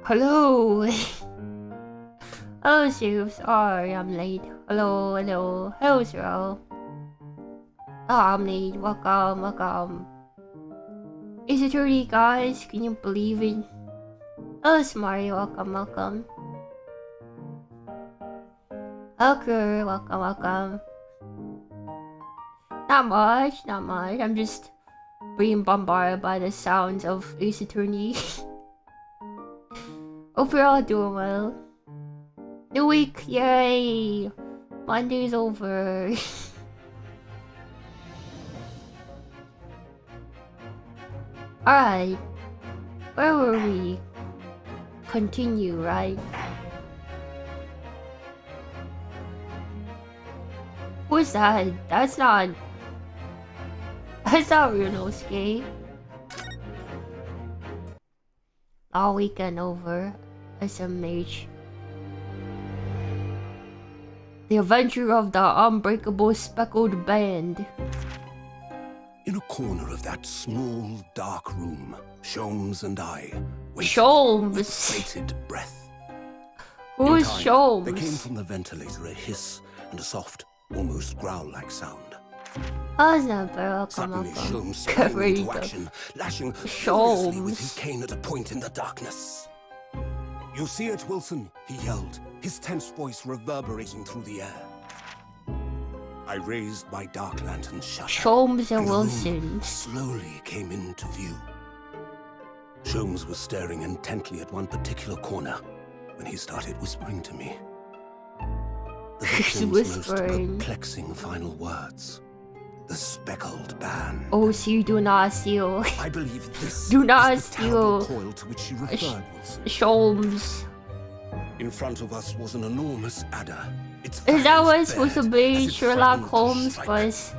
Hello. Hello, Sue. Sorry, I'm late. Hello, hello. Hello, Cyril. Oh, I'm late. Welcome, welcome. Is it early, guys? Can you believe it? Hello, Smart. Welcome, welcome. Okay, welcome, welcome. Not much, not much. I'm just being bombarded by the sounds of Ace Attorney. Hope you're all doing well. New week, yay! Monday's over. Alright. Where were we? Continue, right? Who's that? That's not Ryunosuke. All weekend over. SMH. The Adventure of the Unbreakable Speckled Band. In a corner of that small, dark room, Sholmes and I waited Sholmes? with bated breath. Who is Sholmes? There came from the ventilator a hiss and a soft, almost growl-like sound. How's that, bro? Suddenly, Sholmes Get sprang ready into to- action, lashing Sholmes. furiously with his cane at a point in the darkness. "You see it, Wilson?" he yelled, his tense voice reverberating through the air. I raised my dark lantern shutter. Sholmes and the room Wilson. slowly came into view. Sholmes was staring intently at one particular corner when he started whispering to me. The victim's most whispering. perplexing final words. The speckled band. Oh, so you do not steal. I believe this Do not is the terrible steal. coil to which she referred, Wilson. Sholmes. In front of us was an enormous adder. Its Is that what it's fangs supposed to bared be? as it Sherlock threatened to Holmes, strike. but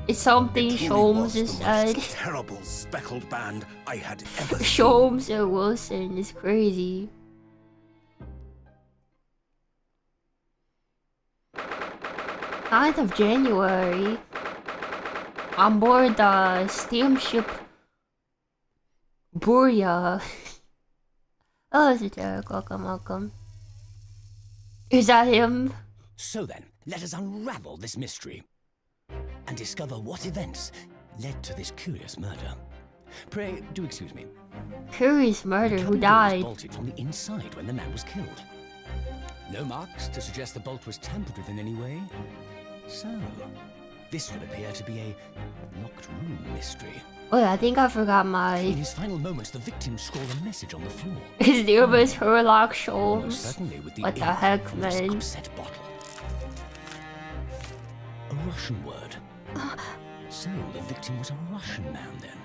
it's something It truly Sholmes was the is most said. terrible speckled band I had ever seen. Sholmes and Wilson is crazy. 9th of January. On board the steamship Buria. Oh, it's Derek. Welcome, welcome. Is that him? So then, let us unravel this mystery and discover what events led to this curious murder. Pray, do excuse me. Curious murder. Who Cabin door was died? bolted from the inside when the man was killed. No marks to suggest the bolt was tampered with in any way. So, this would appear to be a locked room mystery. Wait, I think I forgot In my. his final moments, the victim scrawled a message on the floor. His name is Sherlock Almost Sholmes. certainly with the What the ink heck, from this man? upset bottle. A Russian word. So the victim was a Russian man then.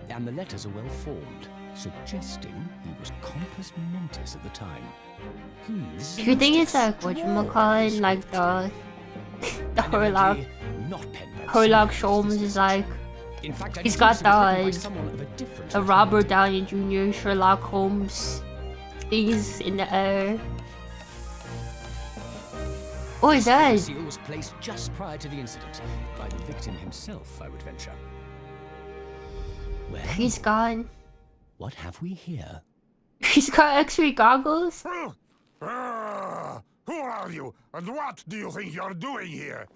And the letters are well formed, suggesting he was compos mentis at the time. This is a Do you think most it's like whatchamacallit, extraordinary like the Sherlock evidently not penned by the Sherlock same Sholmes person. is like In fact, I he's suppose got it was written by the someone of a different the Robert nationality. Downey Jr. Sherlock Holmes things in the air. What is The that? seal was placed just prior to the incident by the victim himself, I would venture. Well, He's gone. what have we here? He's got X-ray goggles. Who are you, and what do you think you're doing here?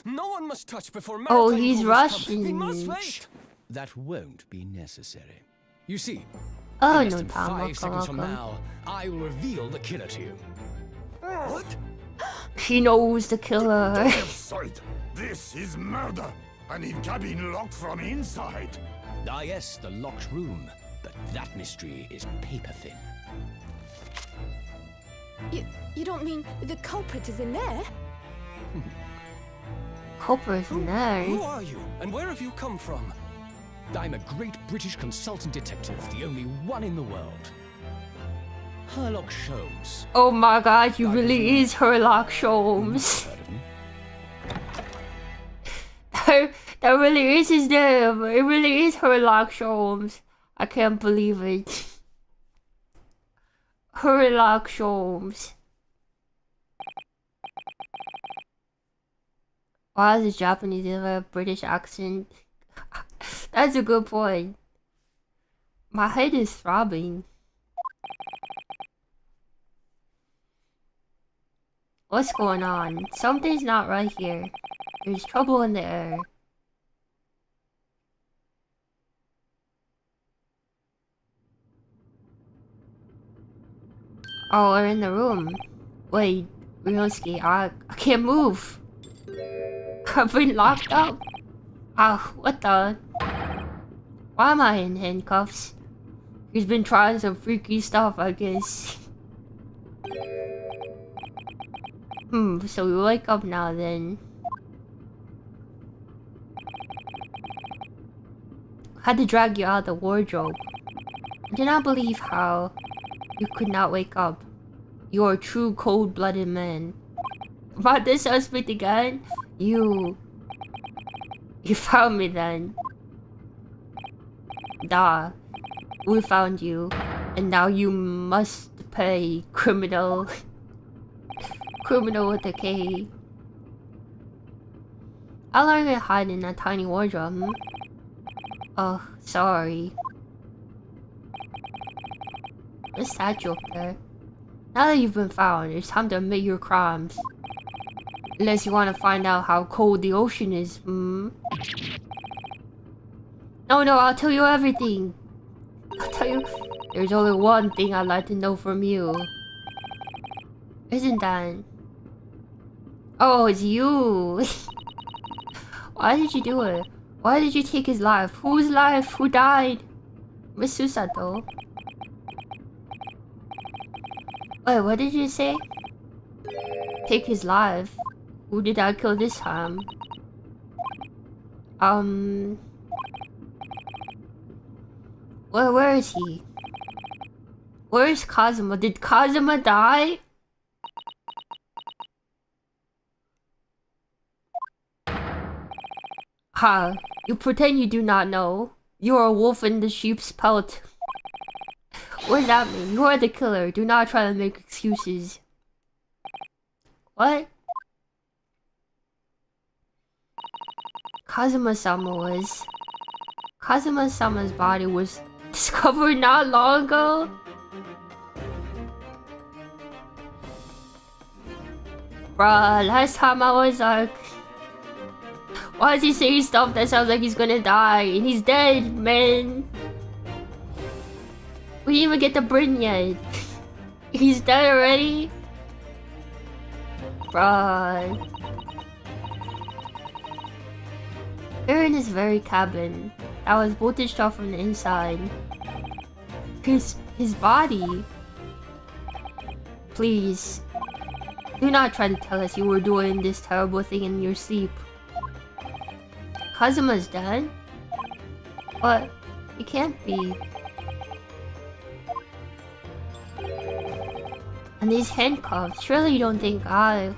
No one must touch before Oh, maritime he's rules come. We must Russian. wait. That won't be necessary. You see, Oh in less no, than Tom. 5 Welcome, seconds from welcome. now, I will reveal the killer to you. What? He knows the killer. Absurd! This is murder! And in cabin locked from inside! Ah yes, the locked room. But that mystery is paper thin. You don't mean the culprit is in there? Culprit's in Who there. are you, and where have you come from? I'm a great British consultant detective, the only one in the world. Sherlock Sholmes. Oh my God, he really is Sherlock Sholmes. Heard of me? That really is his name. It really is Sherlock Sholmes. I can't believe it. Sherlock Sholmes. Why is it Japanese have a British accent? That's a good point. My head is throbbing. What's going on? Something's not right here. There's trouble in the air. Oh, we're in the room. Wait, Ryosuke, I can't move. I've been locked up. Oh, what the? Why am I in handcuffs? He's been trying some freaky stuff, I guess. So we wake up now then. Had to drag you out of the wardrobe. I do not believe how you could not wake up. You are a true cold-blooded man. About this suspect again? You found me then. Duh. We found you. And now you must pay, criminal. Criminal with a K. How long are you hiding in that tiny wardrobe? Oh, sorry. What's that joke there? Now that you've been found, it's time to admit your crimes. Unless you want to find out how cold the ocean is, No, I'll tell you everything. I'll tell you. There's only one thing I'd like to know from you. Isn't that? Oh, it's you. Why did you do it? Why did you take his life? Whose life? Who died? Miss Susato. Wait, what did you say? Take his life? Who did I kill this time? Where is he? Where is Kazuma? Did Kazuma die? Ha! You pretend you do not know. You are a wolf in the sheep's pelt. What does that mean? You are the killer. Do not try to make excuses. What? Kazuma-sama's body was discovered not long ago? Bruh, last time I was like... Why is he saying stuff that sounds like he's gonna die? And he's dead, man! We didn't even get the Brin yet. He's dead already? Bruh. We're in this very cabin that was voltaged off from the inside. His body. Please. Do not try to tell us you were doing this terrible thing in your sleep. Kazuma's dead? But it can't be. And these handcuffs, surely you don't think I...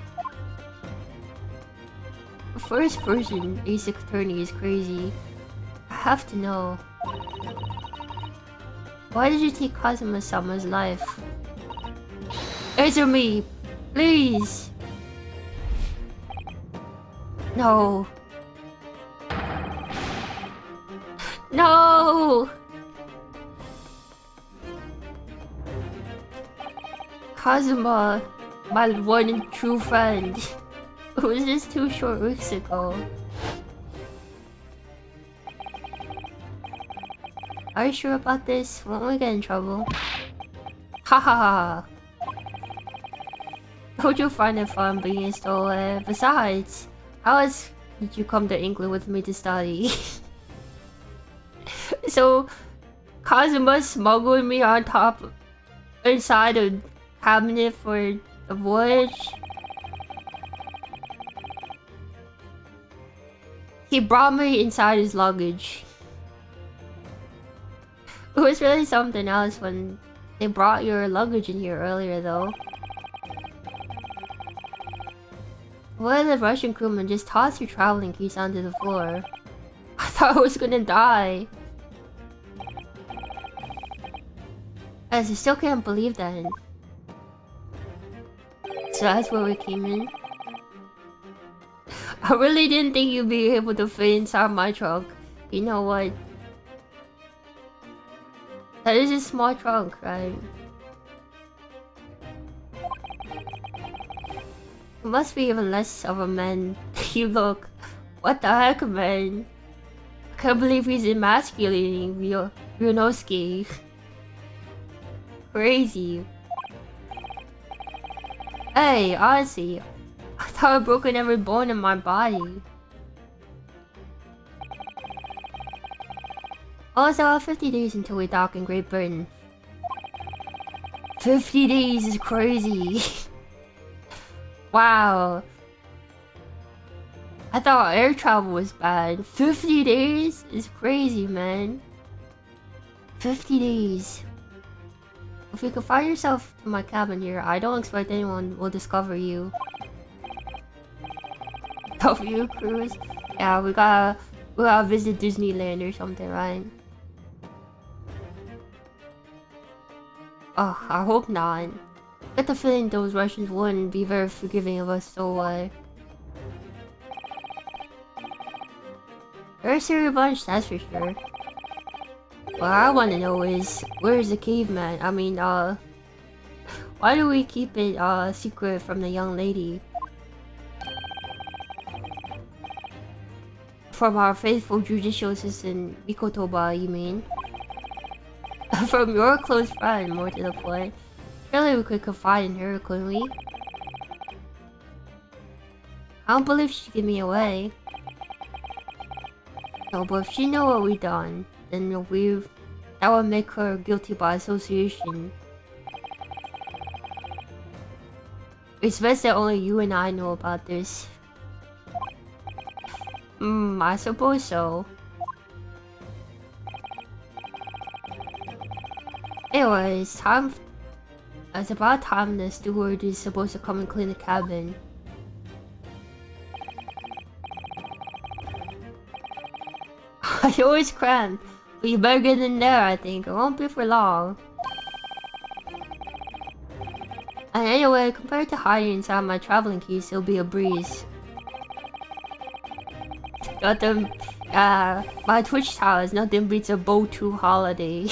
First person basic attorney is crazy. I have to know. Why did you take Kazuma-sama's life? Answer me! Please! No! No! Kazuma, my one and true friend. It was just 2 short weeks ago. Are you sure about this? Won't we get in trouble? Ha ha ha! Don't you find it fun being stolen? Besides, how else did you come to England with me to study? So, Kazuma smuggled me on top inside a cabinet for the voyage? He brought me inside his luggage. It was really something else when they brought your luggage in here earlier though. What if the Russian crewman just tossed your traveling keys onto the floor? I thought I was gonna die. I still can't believe that. So that's where we came in. I really didn't think you'd be able to fit inside my truck. You know what? That is a small trunk, right? You must be even less of a man you look. What the heck, man? I can't believe he's emasculating Ryonosuke. Crazy. Hey, honestly, I thought I'd broken every bone in my body. Oh, it's about 50 days until we dock in Great Britain. 50 days is crazy. Wow. I thought air travel was bad. 50 days is crazy, man. 50 days. If you confine yourself to my cabin here, I don't expect anyone will discover you. W cruise? Yeah, we gotta visit Disneyland or something, right? Oh, I hope not. I get the feeling those Russians wouldn't be very forgiving of us, so they're a serious bunch, that's for sure. What I want to know is, where's the caveman? I mean, why do we keep it secret from the young lady? From our faithful judicial assistant, Mikotoba, you mean? From your close friend, more to the point. Surely we could confide in her, couldn't we? I don't believe she'd give me away. No, but if she know what we done, then that would make her guilty by association. It's best that only you and I know about this. I suppose so. Anyways, it's about time the steward is supposed to come and clean the cabin. I always cramped, but you better get in there, I think. It won't be for long. And anyway, compared to hiding inside my traveling case, it'll be a breeze. My Twitch towers, nothing beats a boat to holiday.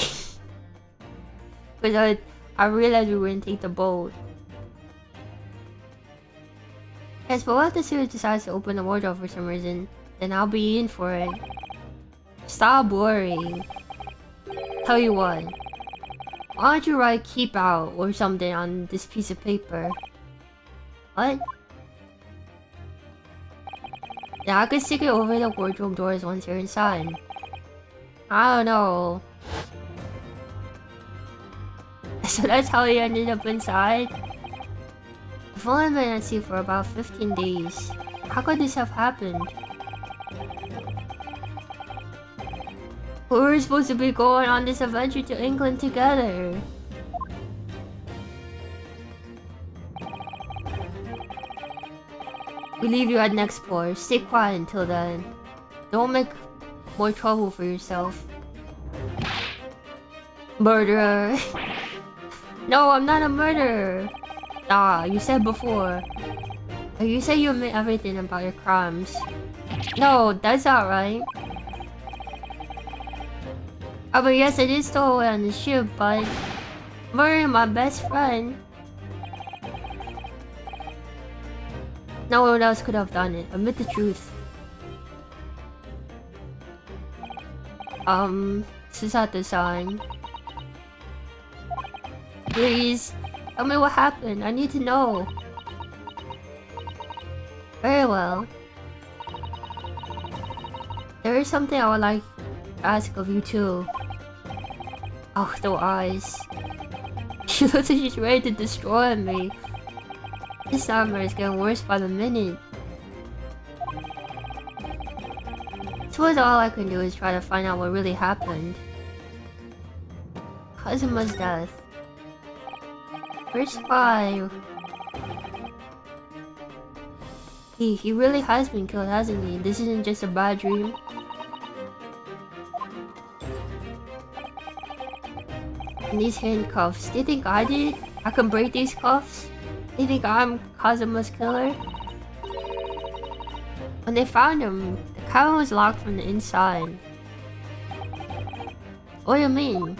Because I realized we wouldn't take the boat. Yes, but what if the steward decides to open the wardrobe for some reason? Then I'll be in for it. Stop worrying. Tell you what. Why don't you write keep out or something on this piece of paper? What? Yeah, I could stick it over the wardrobe doors once you're inside. I don't know. So that's how he ended up inside? I've only been at sea for about 15 days. How could this have happened? We were supposed to be going on this adventure to England together. We leave you at next port. Stay quiet until then. Don't make more trouble for yourself. Murderer. No, I'm not a murderer. Ah, you said before. You said you admit everything about your crimes. No, that's not right. Oh, but yes, I did stow away on the ship, but murdering my best friend. No one else could have done it. Admit the truth. Susato-san. Please, tell me what happened. I need to know. Very well. There is something I would like to ask of you too. Oh, the eyes. She looks like she's ready to destroy me. This nightmare is getting worse by the minute. Suppose all I can do is try to find out what really happened. Kazuma's death. First 5. He really has been killed, hasn't he? This isn't just a bad dream. And these handcuffs. Do you think I did? I can break these cuffs? Do you think I'm Kazuma's killer? When they found him, the cabin was locked from the inside. What do you mean?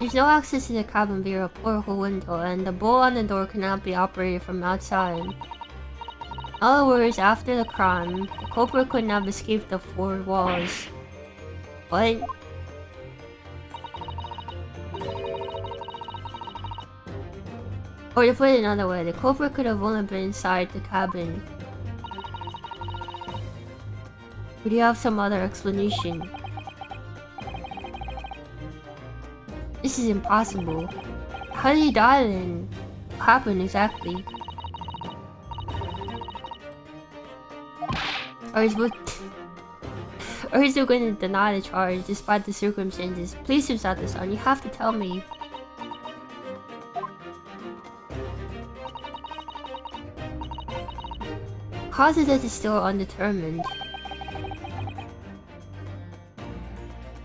There's no access to the cabin via a porthole window, and the bolt on the door cannot be operated from outside. In other words, after the crime, the culprit could not have escaped the four walls. What? Or to put it another way, the culprit could have only been inside the cabin. Would you have some other explanation? This is impossible. How did he die then? What happened exactly? Or is he going to deny the charge despite the circumstances? Please, Zatsudan, you have to tell me. Cause of death is still undetermined.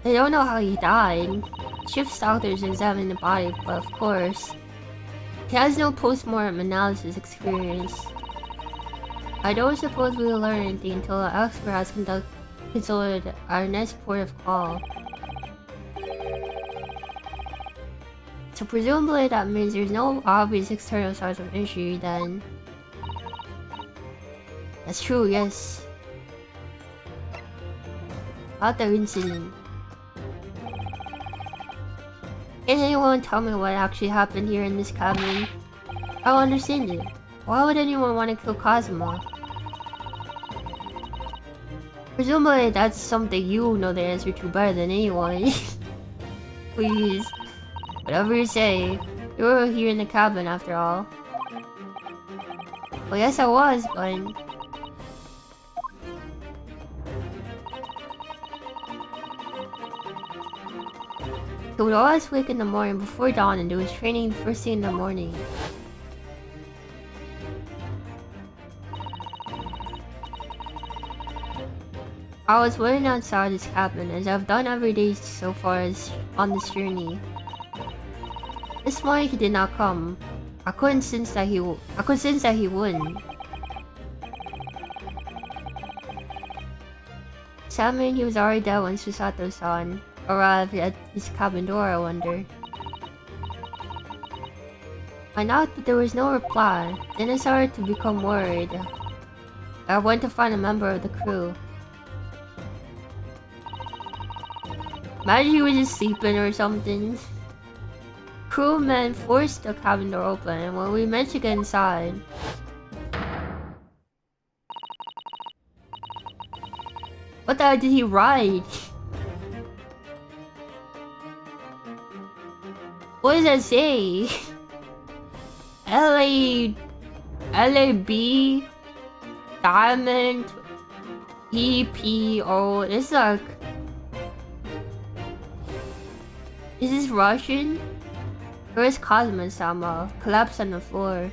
They don't know how he died. Ship's doctors examine the body, but of course, he has no post-mortem analysis experience. I don't suppose we will learn anything until an expert has consulted our next port of call. So presumably that means there's no obvious external signs of injury then. That's true, yes. About the incident. Can anyone tell me what actually happened here in this cabin? I don't understand it. Why would anyone want to kill Kazuma? Presumably that's something you know the answer to better than anyone. Please. Whatever you say. You were here in the cabin after all. Well, yes I was, but... He would always wake in the morning before dawn and do his training first thing in the morning. I was waiting outside his cabin, as I've done every day so far as on this journey. This morning he did not come. I could sense that he wouldn't. Does that mean he was already dead when Susato-san arrived at his cabin door, I wonder? I knocked, but there was no reply. Then I started to become worried. I went to find a member of the crew. Imagine he was just sleeping or something. Crewmen forced the cabin door open, and when we managed to get inside... What the hell did he write? What does that say? LAB Diamond EPO. It's like... Is this Russian? Where is Kazuma-sama? Collapsed on the floor.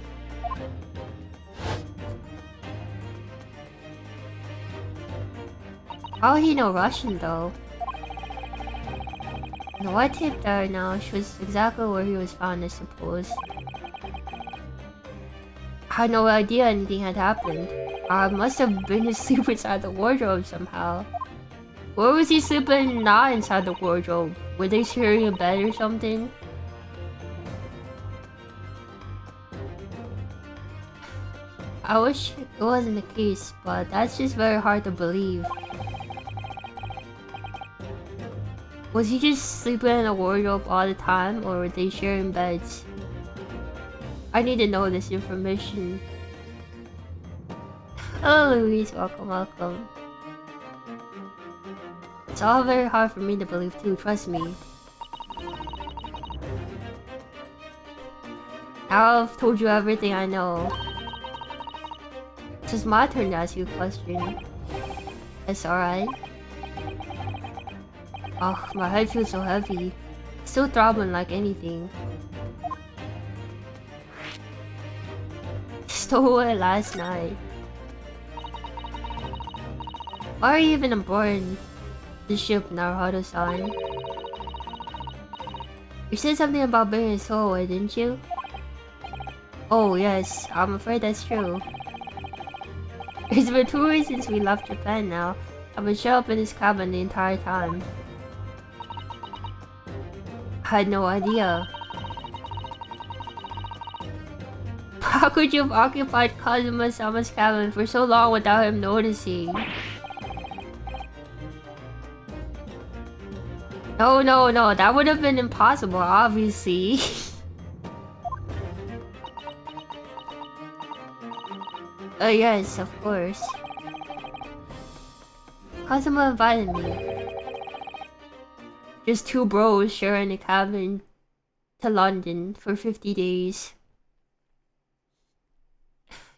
How would he know Russian though? The white tape there now shows exactly where he was found, I suppose. I had no idea anything had happened. I must have been asleep inside the wardrobe somehow. Where was he sleeping not inside the wardrobe? Were they sharing a bed or something? I wish it wasn't the case, but that's just very hard to believe. Was he just sleeping in a wardrobe all the time, or were they sharing beds? I need to know this information. Hello Louise, welcome, welcome. It's all very hard for me to believe too, trust me. Now I've told you everything I know. It's just my turn to ask you a question. It's alright. Oh, my head feels so heavy. It's still throbbing like anything. Stole it last night. Why are you even aboard the ship, Naruto-san? You said something about being stowaway, didn't you? Oh yes, I'm afraid that's true. It's been 2 weeks since we left Japan now. I've been shut up in this cabin the entire time. Had no idea. How could you have occupied Kazuma-sama's cabin for so long without him noticing? No, no, no, that would have been impossible, obviously. Yes, of course. Kazuma invited me. Just two bros sharing a cabin to London for 50 days.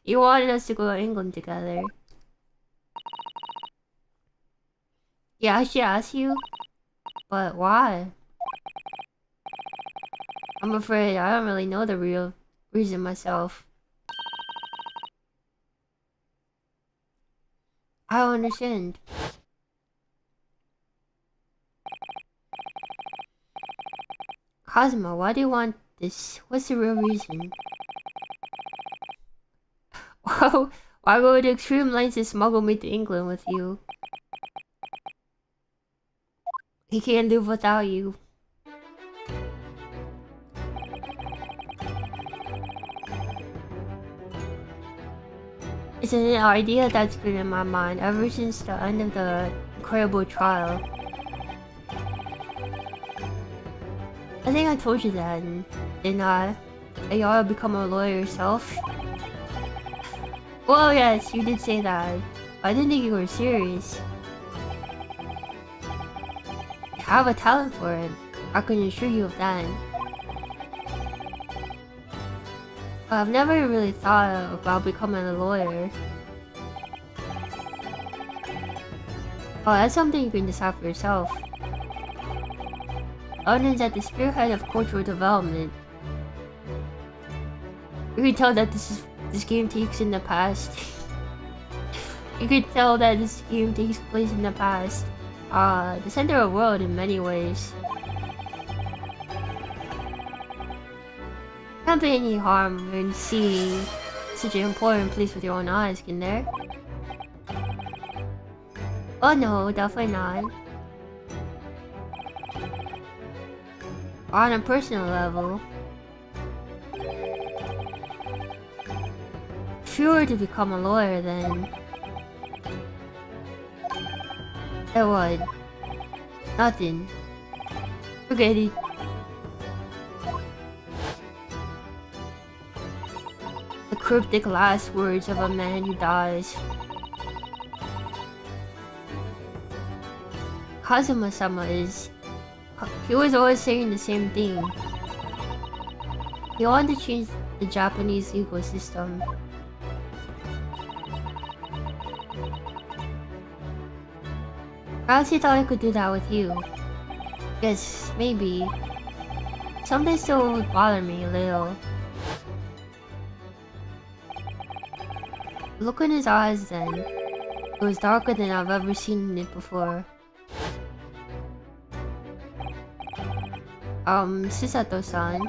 He wanted us to go to England together. Yeah, I should ask you. But why? I'm afraid I don't really know the real reason myself. I don't understand. Kazuma, why do you want this? What's the real reason? Why go to extreme lengths to smuggle me to England with you? He can't live without you. It's an idea that's been in my mind ever since the end of the incredible trial. I think I told you that, didn't I? That you ought to become a lawyer yourself. Well, yes, you did say that. I didn't think you were serious. You have a talent for it. I can assure you of that. I've never really thought about becoming a lawyer. Oh, that's something you can decide for yourself. London's at the spearhead of cultural development. You can tell that this game takes in the past. You can tell that this game takes place in the past. The center of the world in many ways. Can't be any harm in seeing such an important place with your own eyes, can there? Oh no, definitely not. On a personal level, if you were to become a lawyer, then it would. Nothing. Forget it. The cryptic last words of a man who dies. Kazuma-sama is... He was always saying the same thing. He wanted to change the Japanese legal system. Perhaps he thought he could do that with you. Yes, maybe. Something still would bother me a little. Look in his eyes then. It was darker than I've ever seen it before. Susato-san.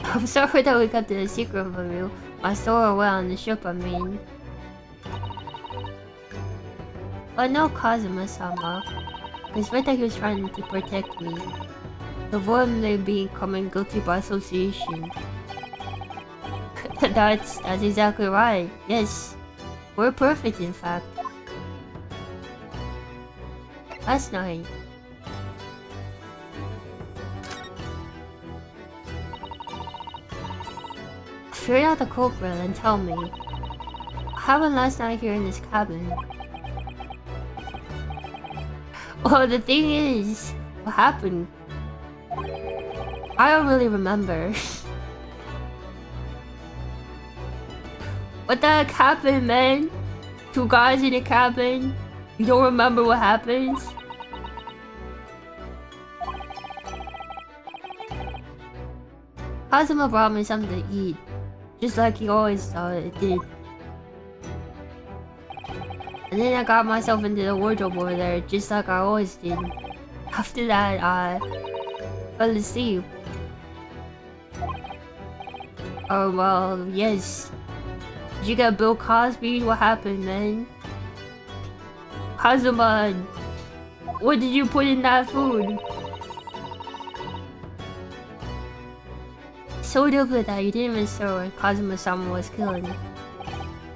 I'm sorry that we kept it a secret from you. I stole away on the ship, I mean. But no Kazuma-sama. It's right that he was trying to protect me. To avoid me becoming guilty by association. That's exactly right. Yes. We're perfect, in fact. Last night. Figure out the culprit and tell me. What happened last night here in this cabin? Well, the thing is, what happened? I don't really remember. What the heck happened, man? Two guys in a cabin? You don't remember what happens? Kazuma brought me something to eat. Just like he always thought it did. And then I got myself into the wardrobe over there, just like I always did. After that, I fell asleep. Oh well, yes. Did you get Bill Cosby? What happened, man? Kazuma, what did you put in that food? so stupid that you didn't even stir when Kazuma-sama was killing.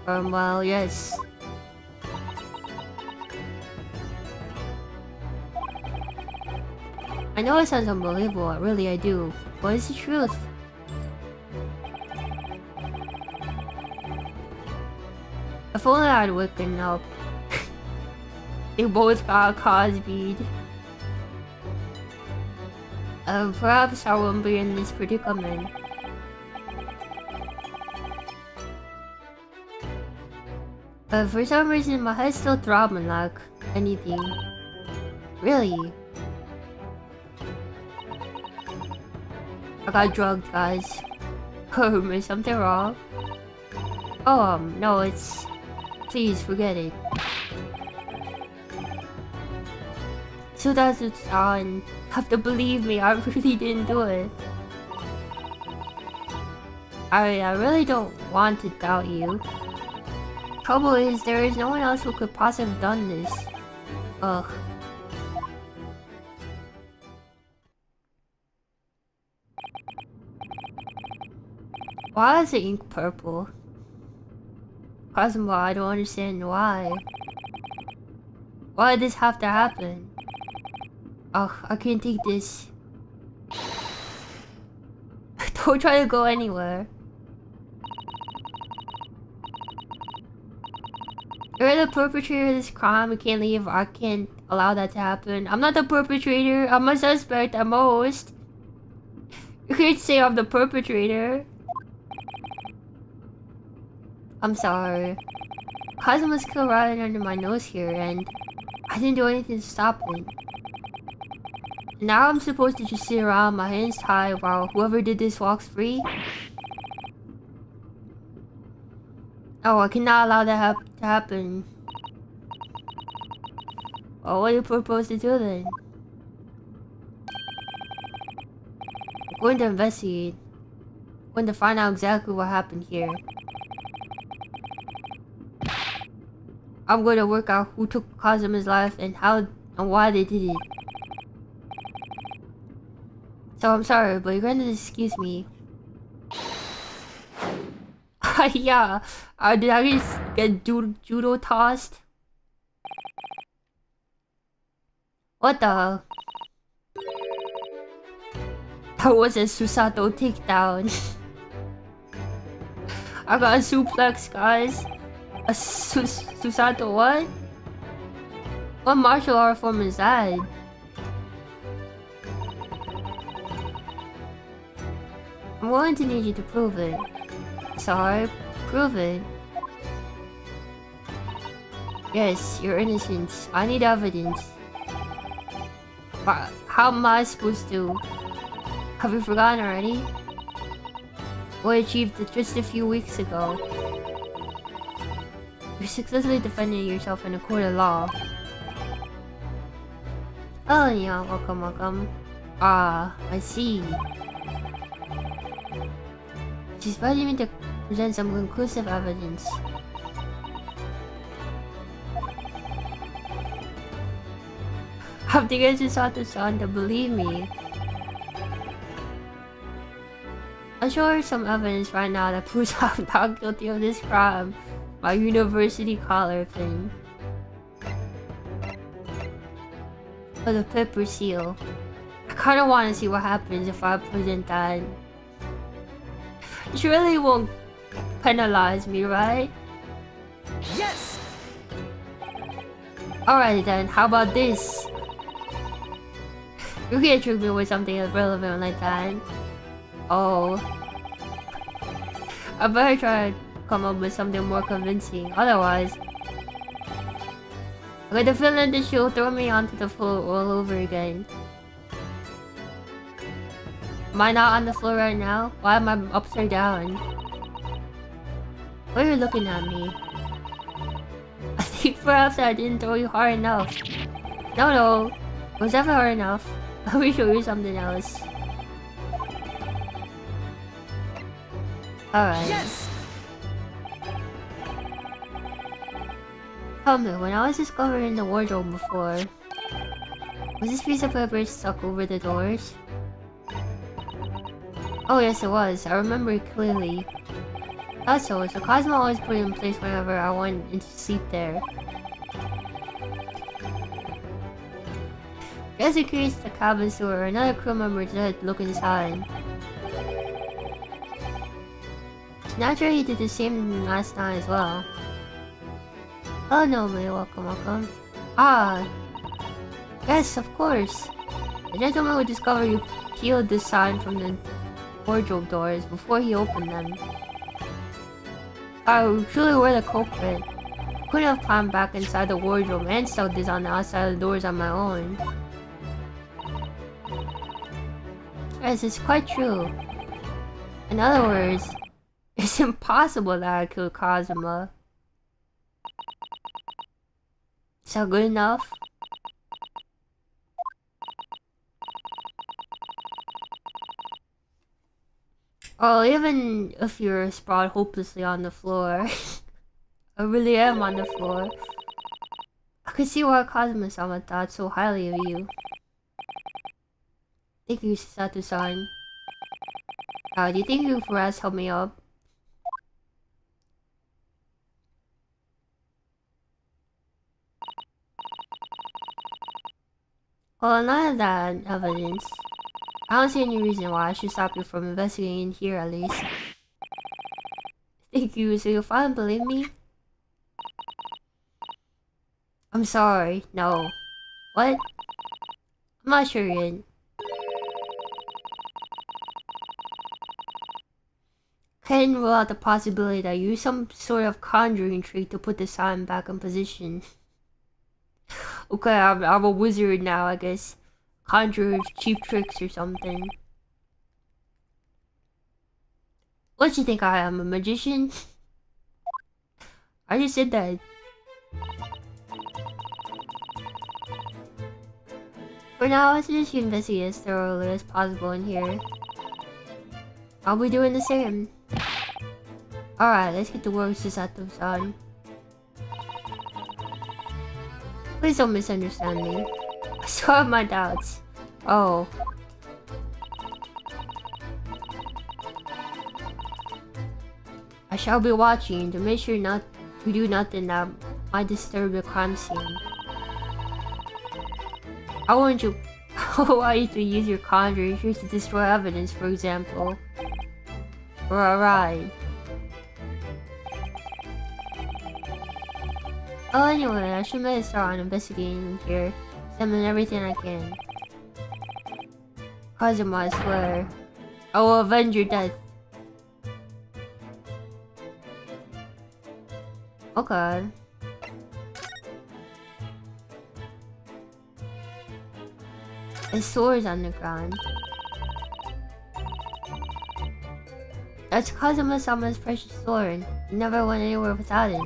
Well, yes. I know it sounds unbelievable, really I do, but it's the truth. If only I'd woken up. They both got Cosby'd. Perhaps I won't be in this predicament. For some reason my head's still throbbing like anything. Really? I got drugged, guys. Oh, is something wrong? Oh, no, it's... Please, forget it. So that's it's on. Have to believe me, I really didn't do it. I really don't want to doubt you. Trouble is, there is no one else who could possibly have done this. Ugh. Why is the ink purple? Kazuma, I don't understand why. Why did this have to happen? Ugh, I can't take this. Don't try to go anywhere. You're the perpetrator of this crime, you can't leave. I can't allow that to happen. I'm not the perpetrator, I'm a suspect at most. You can't say I'm the perpetrator. I'm sorry. Kazuma's killed right under my nose here, and I didn't do anything to stop it. Now I'm supposed to just sit around, my hands tied, while whoever did this walks free? Oh, I cannot allow that to happen. Well, what do you propose to do then? I'm going to investigate. I'm going to find out exactly what happened here. I'm going to work out who took Kazuma's life and how and why they did it. So I'm sorry, but you're going to excuse me. Yeah, did I just get judo tossed? What the? That was a Susato takedown. I got a suplex, guys. A Susato what? What martial art form is that? I'm going to need you to prove it. Sorry, prove it. Yes, you're innocent. I need evidence. But how am I supposed to? Have you forgotten already? What I achieved it just a few weeks ago. You successfully defended yourself in a court of law. Oh yeah, welcome, welcome. Ah, I see. She's ready me to present some conclusive evidence. Have to get Zatsudan to believe me. I'll show her some evidence right now that proves I'm not guilty of this crime. My university collar thing. For the paper seal. I kinda wanna see what happens if I present that. She really won't penalize me, right? Yes! Alright then, how about this? You can't trick me with something irrelevant like that. Oh. I better try to come up with something more convincing, otherwise I get the feeling that she'll throw me onto the floor all over again. Am I not on the floor right now? Why am I upside down? Why are you looking at me? I think perhaps I didn't throw you hard enough. No, it was never hard enough. Let me show you something else. Alright. Yes! Tell me, when I was discovered in the wardrobe before, was this piece of paper stuck over the doors? Oh yes, it was. I remember it clearly. Also, so Cosmo always put it in place whenever I went into sleep there. Just in case the cabin steward or another crew member decided to look inside. Naturally, he did the same last night as well. Oh no, man, welcome, welcome. Ah, yes, of course. The gentleman would discover you peeled the sign from the wardrobe doors before he opened them. I truly were the culprit. Couldn't have climbed back inside the wardrobe and stuck this on the outside of the doors on my own. Yes, it's quite true. In other words, it's impossible that I killed Kazuma. Is that good enough? Oh, even if you're sprawled hopelessly on the floor. I really am on the floor. I could see why Kazuma-sama thought so highly of you. Thank you, Sato-san. Do you think you perhaps help me up? Well, none of that evidence. I don't see any reason why I should stop you from investigating here at least. Thank you, so you'll finally believe me? I'm sorry, no. What? I'm not sure yet. Can't rule out the possibility that you use some sort of conjuring trick to put the sign back in position. Okay, I'm a wizard now, I guess. Conjure cheap tricks or something. What you think I am, a magician? I just said that. For now, I suggest you investigate as thoroughly as possible in here. I'll be doing the same. Alright, let's get to work, Sato-san. Please don't misunderstand me. I still have my doubts. Oh. I shall be watching to make sure not to do nothing that might disturb the crime scene. I want you to use your conjuring tricks to destroy evidence, for example. For a ride. Oh, anyway, I should make a start on investigating here. Summon everything I can. Kazuma, I swear. I will avenge your death. Okay. A sword on the ground. That's Kazuma-sama's precious sword. He never went anywhere without it.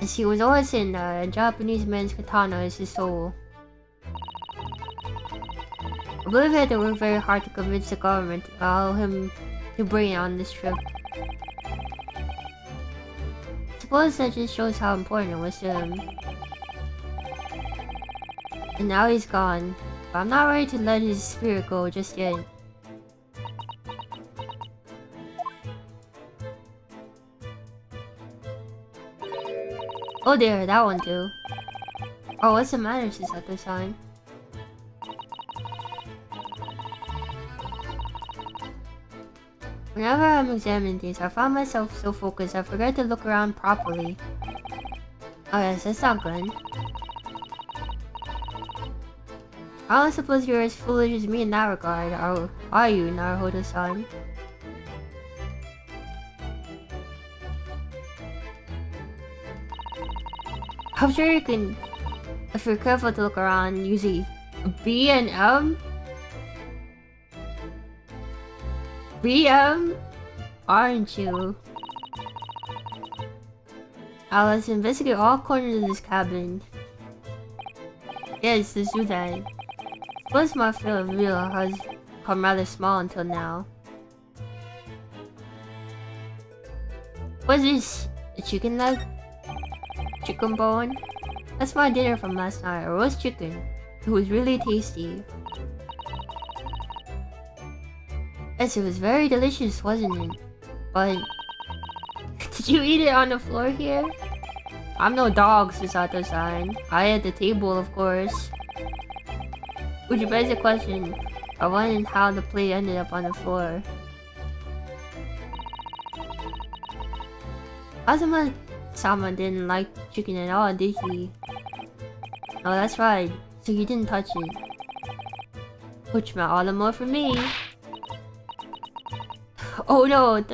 As he was always saying that a Japanese man's katana is his soul. I believe he had to work very hard to convince the government to allow him to bring it on this trip. I suppose that just shows how important it was to him. And now he's gone, but I'm not ready to let his spirit go just yet. Oh dear, that one too. Oh, what's the matter, Sato-san? Whenever I'm examining things, I find myself so focused I forget to look around properly. Oh yes, that's not good. I don't suppose you're as foolish as me in that regard, or are you, Naruhodo-san? I'm sure you can, if you're careful to look around, using B and M? BM? Aren't you? Let's investigate all corners of this cabin. Yes, let's do that. Suppose my field of view has become rather small until now. What's this? A chicken leg? Chicken bone? That's my dinner from last night, a roast chicken. It was really tasty. Yes, it was very delicious, wasn't it? But did you eat it on the floor here? I'm no dog, Susato-san. I at the table, of course. Which begs the question of when and how the plate ended up on the floor. Kazuma-sama didn't like chicken at all, did he? Oh, that's right. So he didn't touch it. Which meant all the more for me. Oh no,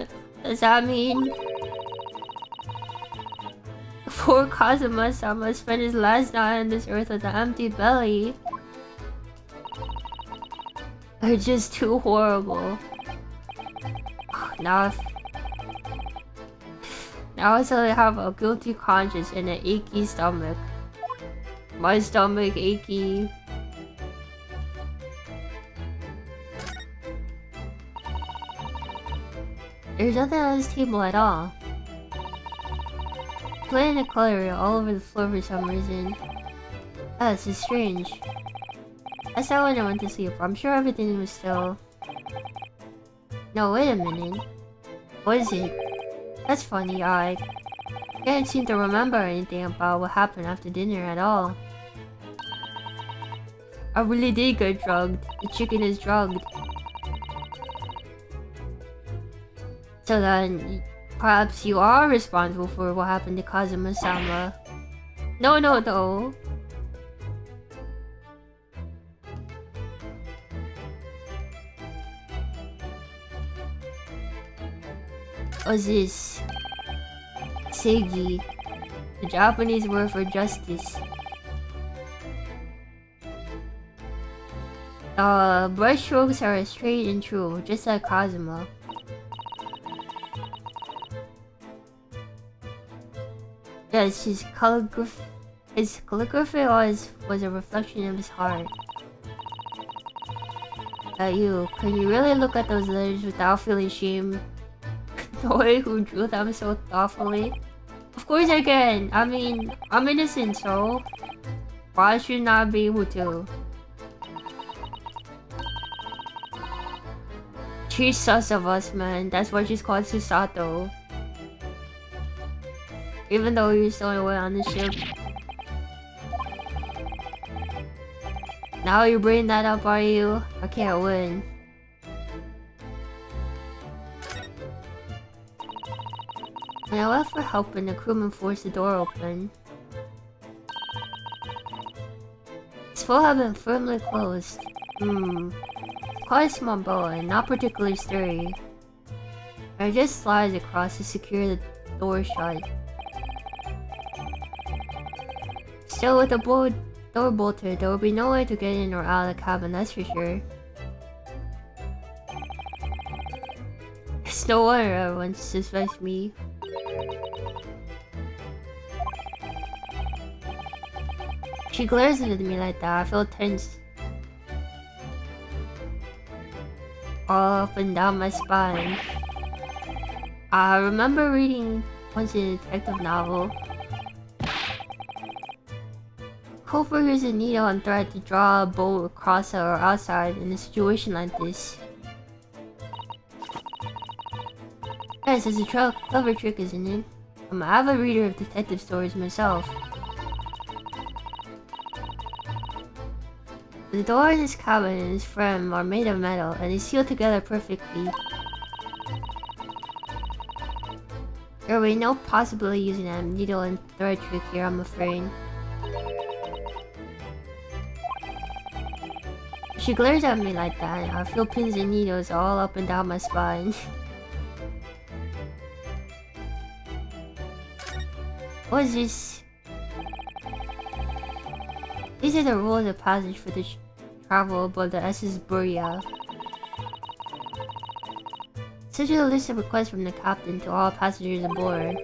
does that mean... Poor Kazuma-sama spent his last night on this earth with an empty belly. It's just too horrible. Now I suddenly have a guilty conscience and an achy stomach. My stomach achy. There's nothing on this table at all. Plain and color all over the floor for some reason. This is strange. That's not when I went to sleep. I'm sure everything was still... No, wait a minute. What is it? That's funny, I can't seem to remember anything about what happened after dinner at all. I really did get drugged. The chicken is drugged. So then, perhaps you are responsible for what happened to Kazuma-sama. No. What's this? Seigi. The Japanese word for justice. Brush strokes are straight and true, just like Kazuma. Yes, his calligraphy was a reflection of his heart. Can you really look at those letters without feeling shame? The way who drew them so thoughtfully? Of course I can! I mean, I'm innocent, so... why should I not be able to? She's sus of us, man. That's why she's called Susato. Even though you're still away on the ship. Now you bring that up, are you? I can't win. When I left for help and the crewman forced the door open. Its foot had been firmly closed. Quite a small boat and not particularly sturdy. I just slides across to secure the door shut. Still, with the door bolted, there would be no way to get in or out of the cabin, that's for sure. It's no wonder everyone suspects me. She glares at me like that, I feel tense. All up and down my spine. I remember reading once a detective novel. Cooper used a needle and thread to draw a boat across or outside in a situation like this. Yes, it's a clever trick, isn't it? I'm an avid reader of detective stories myself. The door in his cabin and his frame are made of metal and they seal together perfectly. There will be no possibility using a needle and thread trick here, I'm afraid. She glares at me like that and I feel pins and needles all up and down my spine. What is this? These are the rules of passage for the travel aboard the SS Buria. Such a list of requests from the captain to all passengers aboard.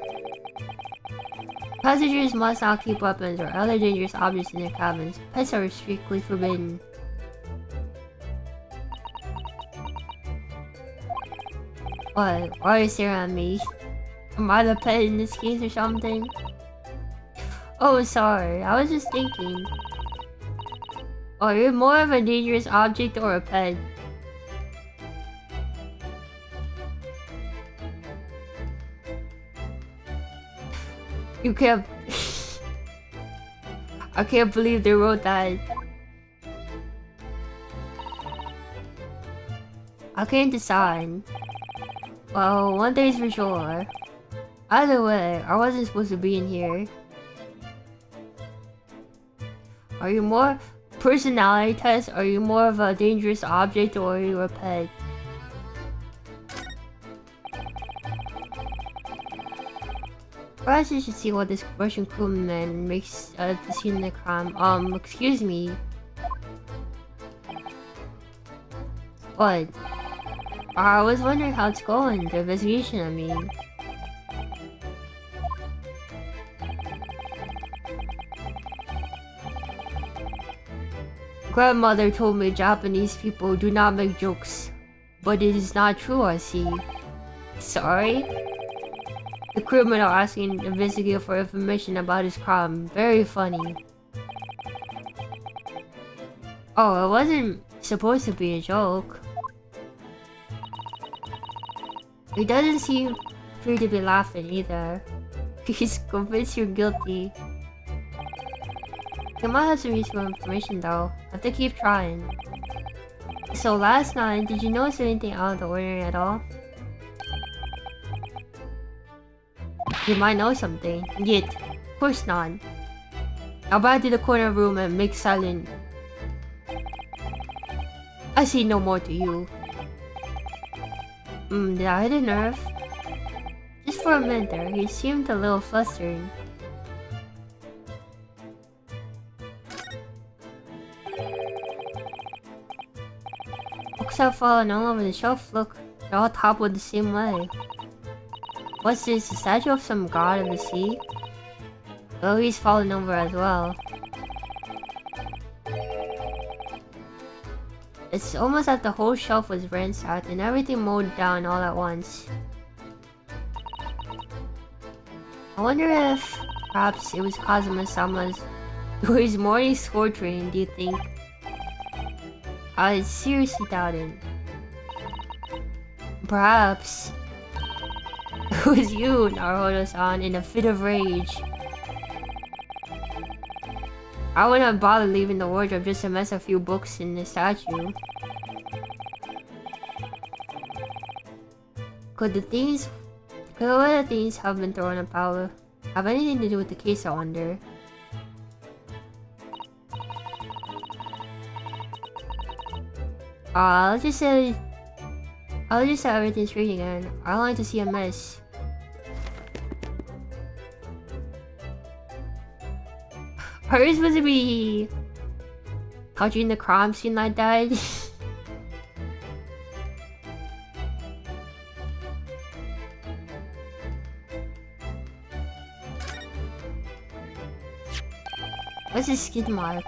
Passengers must not keep weapons or other dangerous objects in their cabins. Pets are strictly forbidden. What? Why are you staring at me? Am I the pet in this case or something? Oh, sorry. I was just thinking. Oh, you're more of a dangerous object or a pet? You can't. I can't believe they wrote that. I can't decide. Well, one thing's for sure. Either way, I wasn't supposed to be in here. Are you more personality test? Are you more of a dangerous object or are you a pet? Perhaps you should see what this Russian crewman makes the scene in the crime. Excuse me. What? I was wondering how it's going, the investigation, I mean. Grandmother told me Japanese people do not make jokes. But it is not true, I see. Sorry? The criminal asking the investigator for information about his crime. Very funny. Oh, it wasn't supposed to be a joke. He doesn't seem free to be laughing either. He's convinced you're guilty. You might have some useful information though. I have to keep trying. So last night, did you notice anything out of the ordinary at all? You might know something. Yet, of course not. I'll back to the corner room and make silent. I see no more to you. Did I hit a nerve? Just for a minute there, he seemed a little flustered. Books have fallen all over the shelf, look. They're all toppled the same way. What's this, a statue of some god of the sea? Oh, he's fallen over as well. It's almost like the whole shelf was ransacked and everything mowed down all at once. I wonder if perhaps it was Kazuma-sama's or his morning score train, do you think? I seriously doubt it. Perhaps it was you, Naruto-san, in a fit of rage. I wouldn't bother leaving the wardrobe just to mess a few books in the statue. Could the other things have been thrown about have anything to do with the case, I wonder? I'll just say everything's straight again. I don't like to see a mess. Are you supposed to be touching the crime scene like that? What's this skid mark?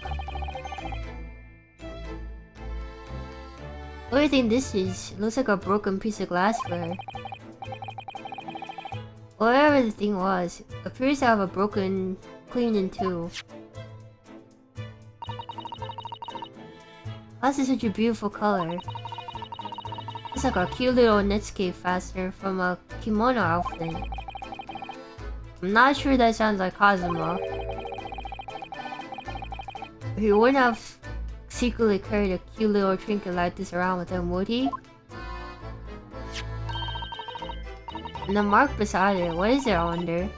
What do you think this is? It looks like a broken piece of glassware. Whatever the thing was, it appears to have a broken cleaned in two. Glass is such a beautiful color. It's like a cute little Netscape fastener from a kimono outfit. I'm not sure that sounds like Kazuma. He wouldn't have secretly carried a cute little trinket like this around with him, would he? And the mark beside it, what is it, I wonder?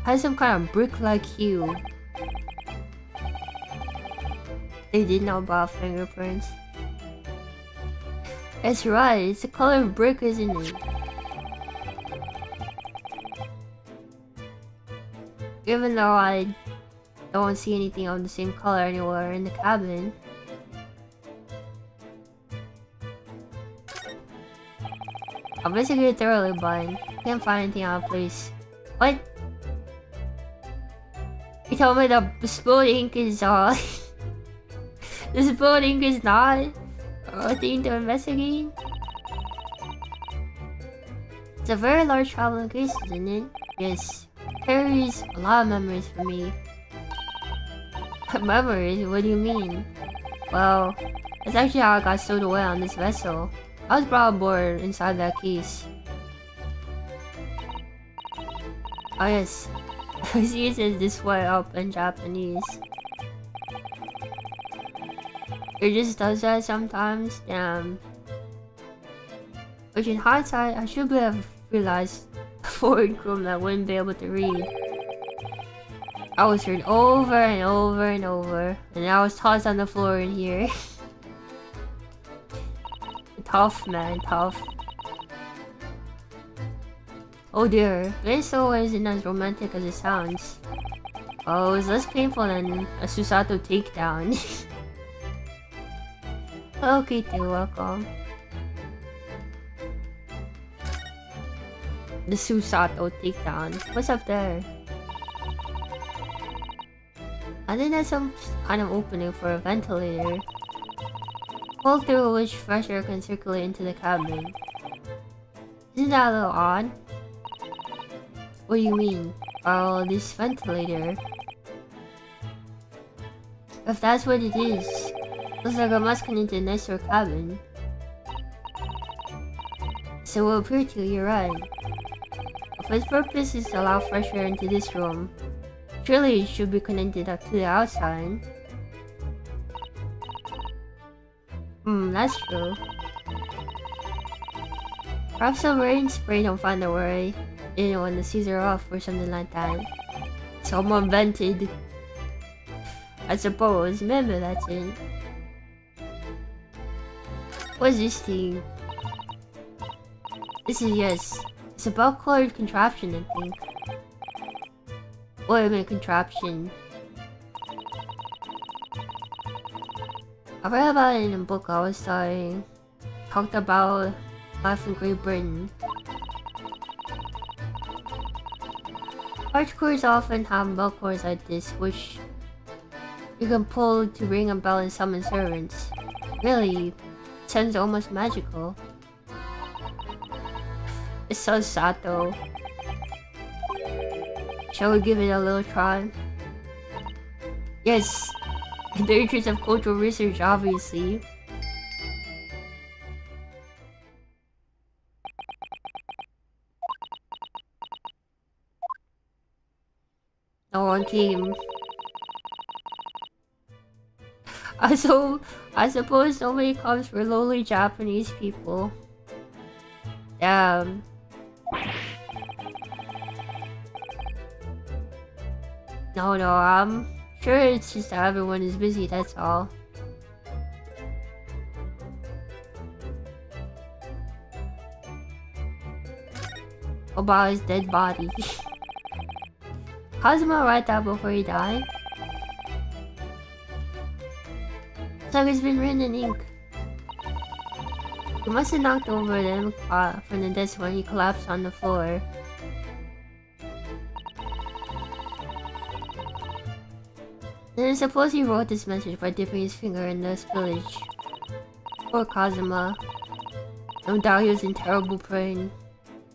Has some kind of brick-like hue. They did know about fingerprints. That's right, it's the color of brick, isn't it? Even though I don't see anything of the same color anywhere in the cabin. I investigated thoroughly, but can't find anything out of place. What? You told me the spilled ink is the spilled ink is not a thing to investigate? It's a very large traveling case, isn't it? Yes. Carries a lot of memories for me. Memories? What do you mean? Well, that's actually how I got stowed away on this vessel. I was brought aboard inside that case. Oh yes, He says this way up in Japanese. It just does that sometimes, damn. Which in hindsight, I should have realized foreign crewmen I wouldn't be able to read. I was turned over and over and over, and I was tossed on the floor in here. Tough, man, tough. Oh dear, this always isn't as romantic as it sounds. Oh, it's less painful than a Susato takedown. Okay, too, welcome. The Susato takedown. What's up there? I think that's some kind of opening for a ventilator. Hole through which fresh air can circulate into the cabin. Isn't that a little odd? What do you mean? Oh, this ventilator. If that's what it is, looks like it must connect to a nicer cabin. So it will appear to you, you're right. If its purpose is to allow fresh air into this room, surely it should be connected up to the outside. That's true. Perhaps some rain spray don't find their way in when the seas are off or something like that. Someone vented. I suppose. Remember that's it. What's this thing? This is yes. It's a bulk-colored contraption, I think. Wait a minute, contraption. I read about it in a book I was studying. Talked about life in Great Britain. Arch cores often have bell cores like this, which you can pull to ring a bell and summon servants. Really, it sounds almost magical. It's so sad though. Shall we give it a little try? Yes! In the interest of cultural research, obviously. No one came. I suppose nobody comes for lowly Japanese people. Damn. No, I'm sure it's just that everyone is busy, that's all. About his dead body. Kazuma write that before he died? It's like it's been written in ink. He must have knocked over them from the desk when he collapsed on the floor. Then I suppose he wrote this message by dipping his finger in the spillage. Poor Kazuma. No doubt he was in terrible pain.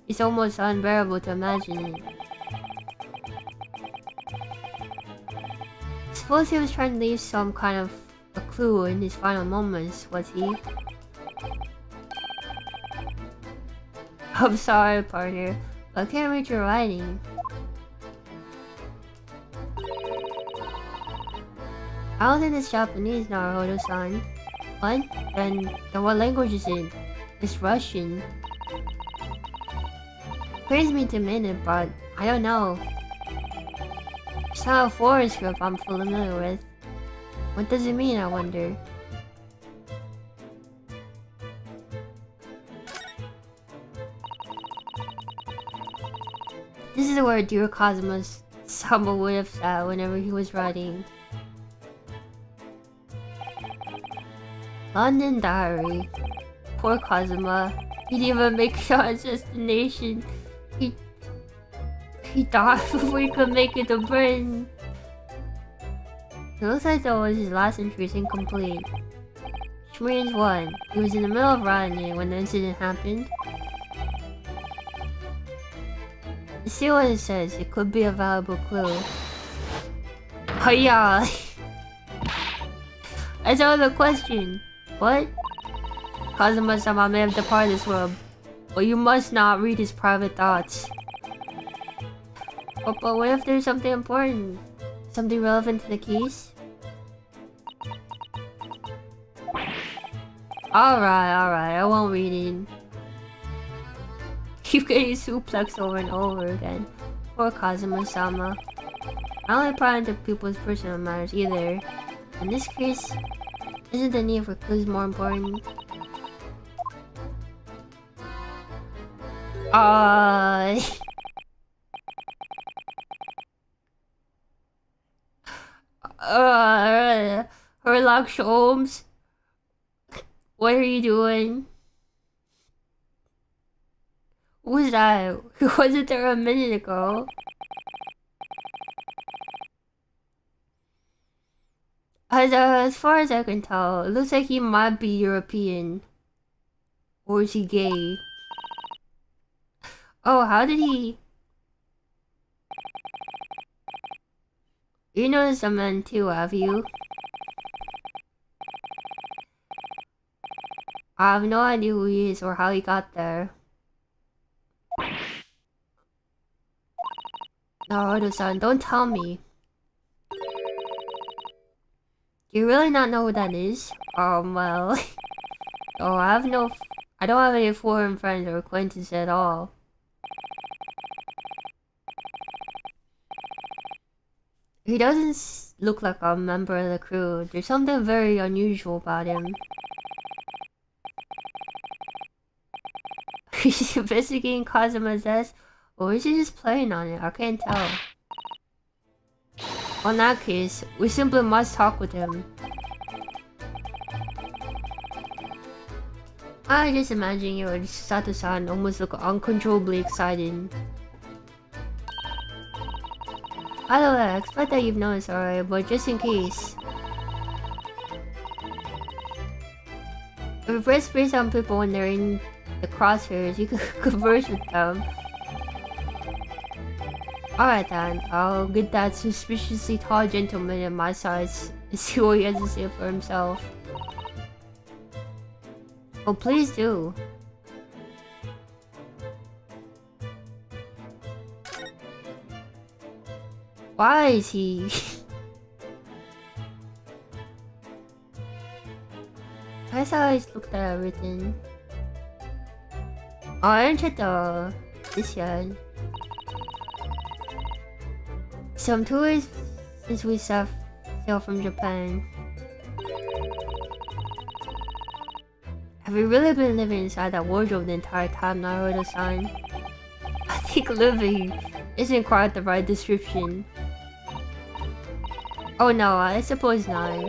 It's almost unbearable to imagine it. I suppose he was trying to leave some kind of a clue in his final moments, was he? I'm sorry, partner, but I can't read your writing. I don't think it's Japanese, Naruto-san. What? Then what language is it? It's Russian. Praise me to minute, but I don't know. It's not a foreign script I'm familiar with. What does it mean, I wonder? This is where dear Kazuma's Samba would have sat whenever he was writing. London Diary. Poor Kazuma. He didn't even make it on his destination. He died before he could make it to Britain. It looks like though his last entry is incomplete. Which means what? He was in the middle of writing it when the incident happened. Let's see what it says. It could be a valuable clue. Oh yeah. That's another question. What? Kazuma-sama may have departed this world, but you must not read his private thoughts. But what if there's something important? Something relevant to the case? Alright, I won't read it. Keep getting suplexed over and over again. Poor Kazuma-sama. I don't like prying into people's personal matters either. In this case, isn't the need for clues more important? Herlock Sholmes? What are you doing? Who's that? Wasn't there a minute ago? As far as I can tell, it looks like he might be European. Or is he gay? Oh, how did he... You know some men too, have you? I have no idea who he is or how he got there. Naruto-san, don't tell me. Do you really not know who that is? Well... Oh, I don't have any foreign friends or acquaintances at all. He doesn't look like a member of the crew. There's something very unusual about him. He's investigating Kazuma's death, or is he just playing on it? I can't tell. In that case, we simply must talk with him. I just imagine you and Sato-san almost look uncontrollably excited. By the way, I expect that you've noticed already, but just in case. If you press space on people when they're in the crosshairs, you can converse with them. Alright then, I'll get that suspiciously tall gentleman in my size and see what he has to say for himself. Oh, please do. Why is he... I guess I always looked at everything. Oh, I didn't check this yet. Some 2 weeks since we sailed from Japan. Have you really been living inside that wardrobe the entire time, Naruto-san? I think living isn't quite the right description. Oh no, I suppose not.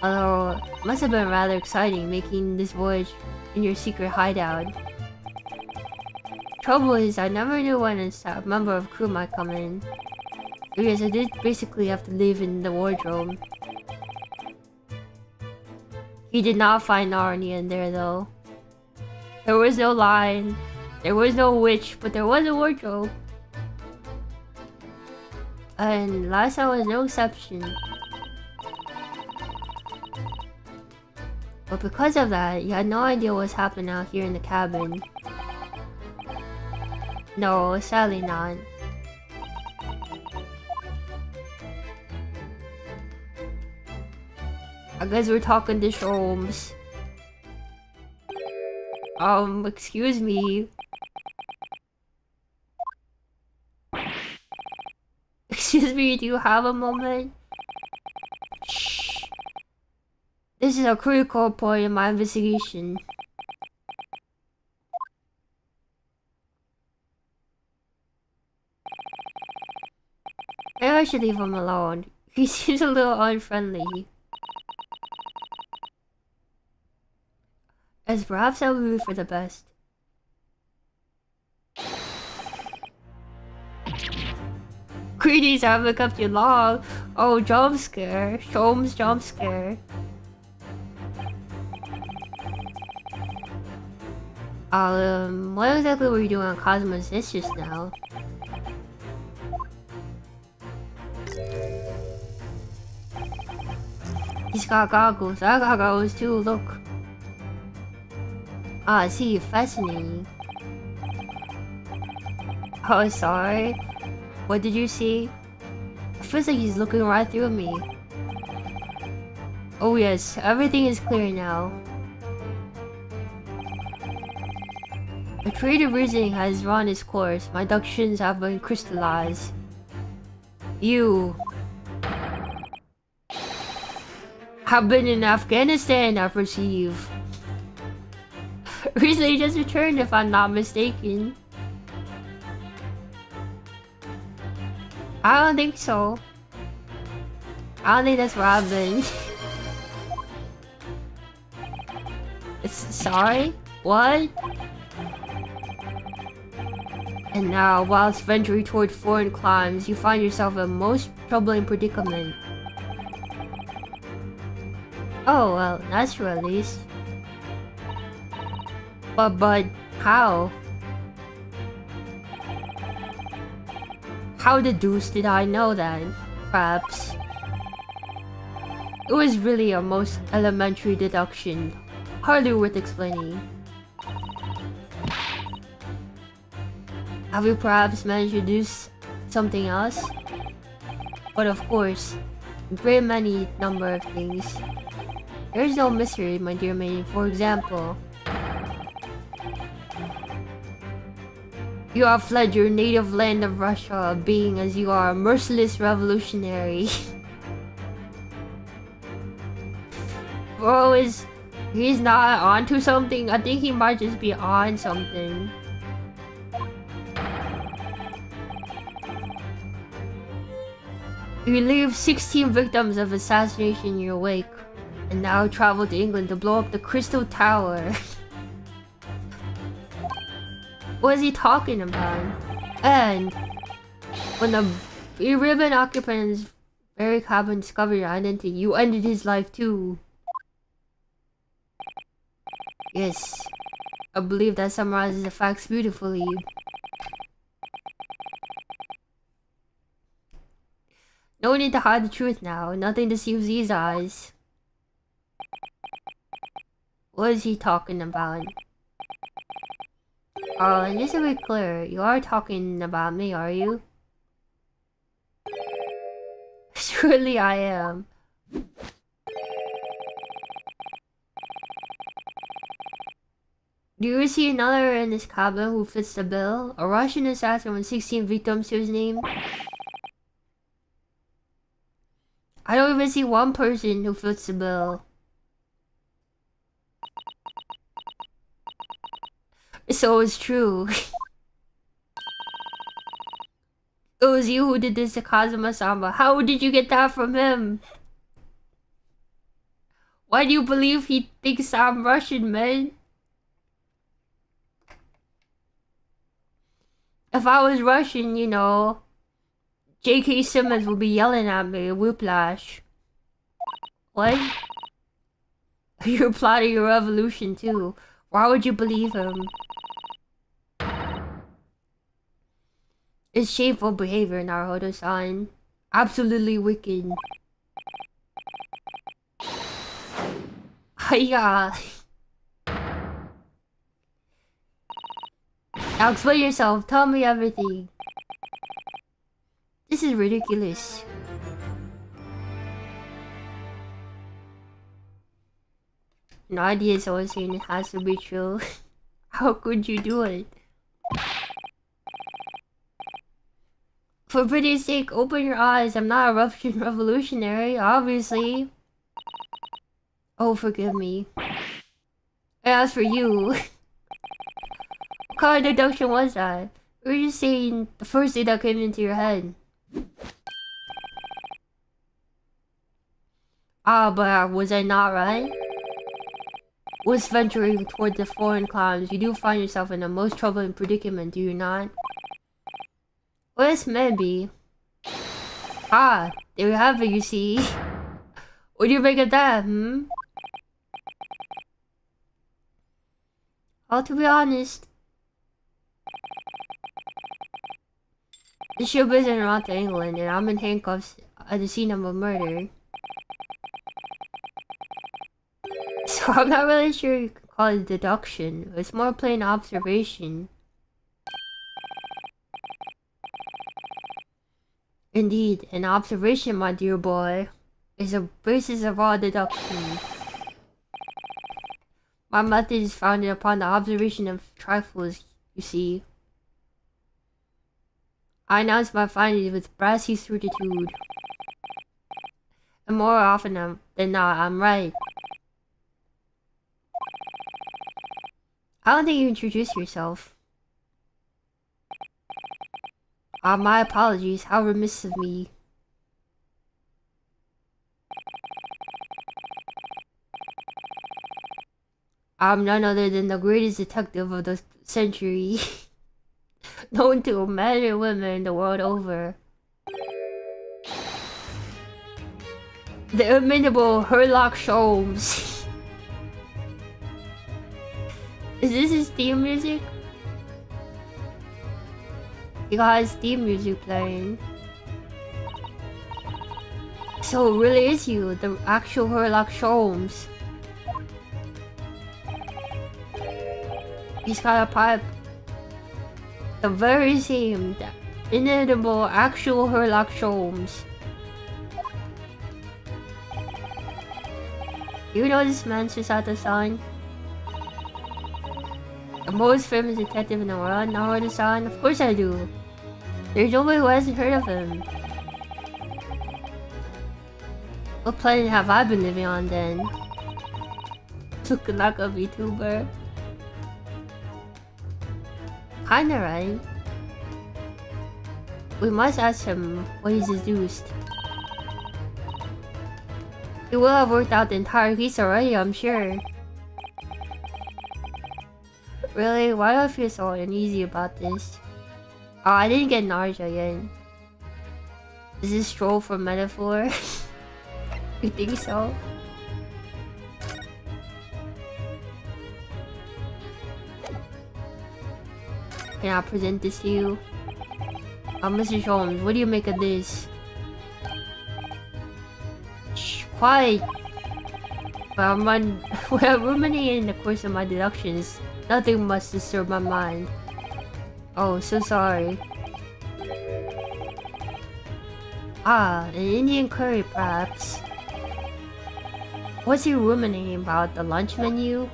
Although, it must have been rather exciting making this voyage in your secret hideout. Trouble is, I never knew when a member of crew might come in. So yes, I did basically have to live in the wardrobe. He did not find Narnia in there though. There was no lion, there was no witch, but there was a wardrobe. And last time was no exception. But because of that, you had no idea what's happening out here in the cabin. No, sadly not. I guess we're talking to Sholmes. Excuse me. Excuse me, do you have a moment? Shh. This is a critical point in my investigation. Maybe I should leave him alone. He seems a little unfriendly. As perhaps I will be for the best. Greetings, I haven't kept you long. Oh, jump scare. Sholmes jump scare. What exactly were you doing on Cosmo's Dish just now? He's got goggles. I got goggles too, look. Ah, I see, fascinating. Oh, sorry. What did you see? It feels like he's looking right through me. Oh yes, everything is clear now. The creative reasoning has run its course. My deductions have been crystallized. You have been in Afghanistan, I perceive. Recently just returned, if I'm not mistaken. I don't think so. I don't think that's where I've been. Sorry? What? And now, whilst venturing toward foreign climes, you find yourself in a most troubling predicament. Oh, well, that's true at least. But how? How the deuce did I know that? Perhaps. It was really a most elementary deduction, hardly worth explaining. Have you perhaps managed to do something else? But of course, a great many number of things. There is no mystery, my dear maiden. For example, you have fled your native land of Russia, being as you are a merciless revolutionary. Bro, he's not onto something? I think he might just be on something. You leave 16 victims of assassination in your wake, and now travel to England to blow up the Crystal Tower. What is he talking about? And when the ribbon occupant's very cabin discovered your identity, you ended his life too. Yes, I believe that summarizes the facts beautifully. No need to hide the truth now. Nothing deceives these eyes. What is he talking about? Oh, and just to be clear, you are talking about me, are you? Surely I am. Do you see another in this cabin who fits the bill? A Russian assassin with 16 victims to his name? I don't even see one person who fits the bill. So it's true. It was you who did this to Kazuma-sama. How did you get that from him? Why do you believe he thinks I'm Russian, man? If I was Russian, you know, J.K. Simmons would be yelling at me, whiplash. What? You're plotting a revolution too. Why would you believe him? It's shameful behavior, Naruto-san. Absolutely wicked. Yeah. Now explain yourself. Tell me everything. This is ridiculous. No idea someone saying it has to be true. How could you do it? For pity's sake, open your eyes. I'm not a Russian revolutionary, obviously. Oh, forgive me. As for you... What kind of deduction was that? We were just saying the first thing that came into your head. Ah, but was I not right? Was venturing toward the foreign climes, you do find yourself in a most troubling predicament, do you not? Well, yes, maybe. Ah, there you have it, you see. What do you make of that, hmm? Well, to be honest, the ship isn't around to England, and I'm in handcuffs at the scene of a murder. So I'm not really sure you could call it deduction. It's more plain observation. Indeed, an observation, my dear boy, is a basis of all deduction. My method is founded upon the observation of trifles, you see. I announce my findings with brassy certitude. And more often than not, I'm right. I don't think you introduced yourself. My apologies, how remiss of me. I'm none other than the greatest detective of the century. Known to men and women the world over. The inimitable Sherlock Holmes. Is this his theme music? He got his theme music playing. So it really is you, the actual Sherlock Holmes. He's got a pipe. The very same, the inimitable actual Sherlock Holmes. You know this man just out the sun? The most famous detective in the world, know the sun? Of course I do. There's nobody who hasn't heard of him. What planet have I been living on then? Looking like a vtuber. Kinda right. We must ask him what he's deduced. He will have worked out the entire case already, I'm sure. Really? Why do I feel so uneasy about this? Oh, I didn't get nausea yet. Is this stroll for metaphor? You think so? Can I present this to you? Mr. Holmes, what do you make of this? Shh, quiet! While I'm ruminating in the course of my deductions, nothing must disturb my mind. Oh, so sorry. Ah, an Indian curry, perhaps. What's he ruminating about? The lunch menu?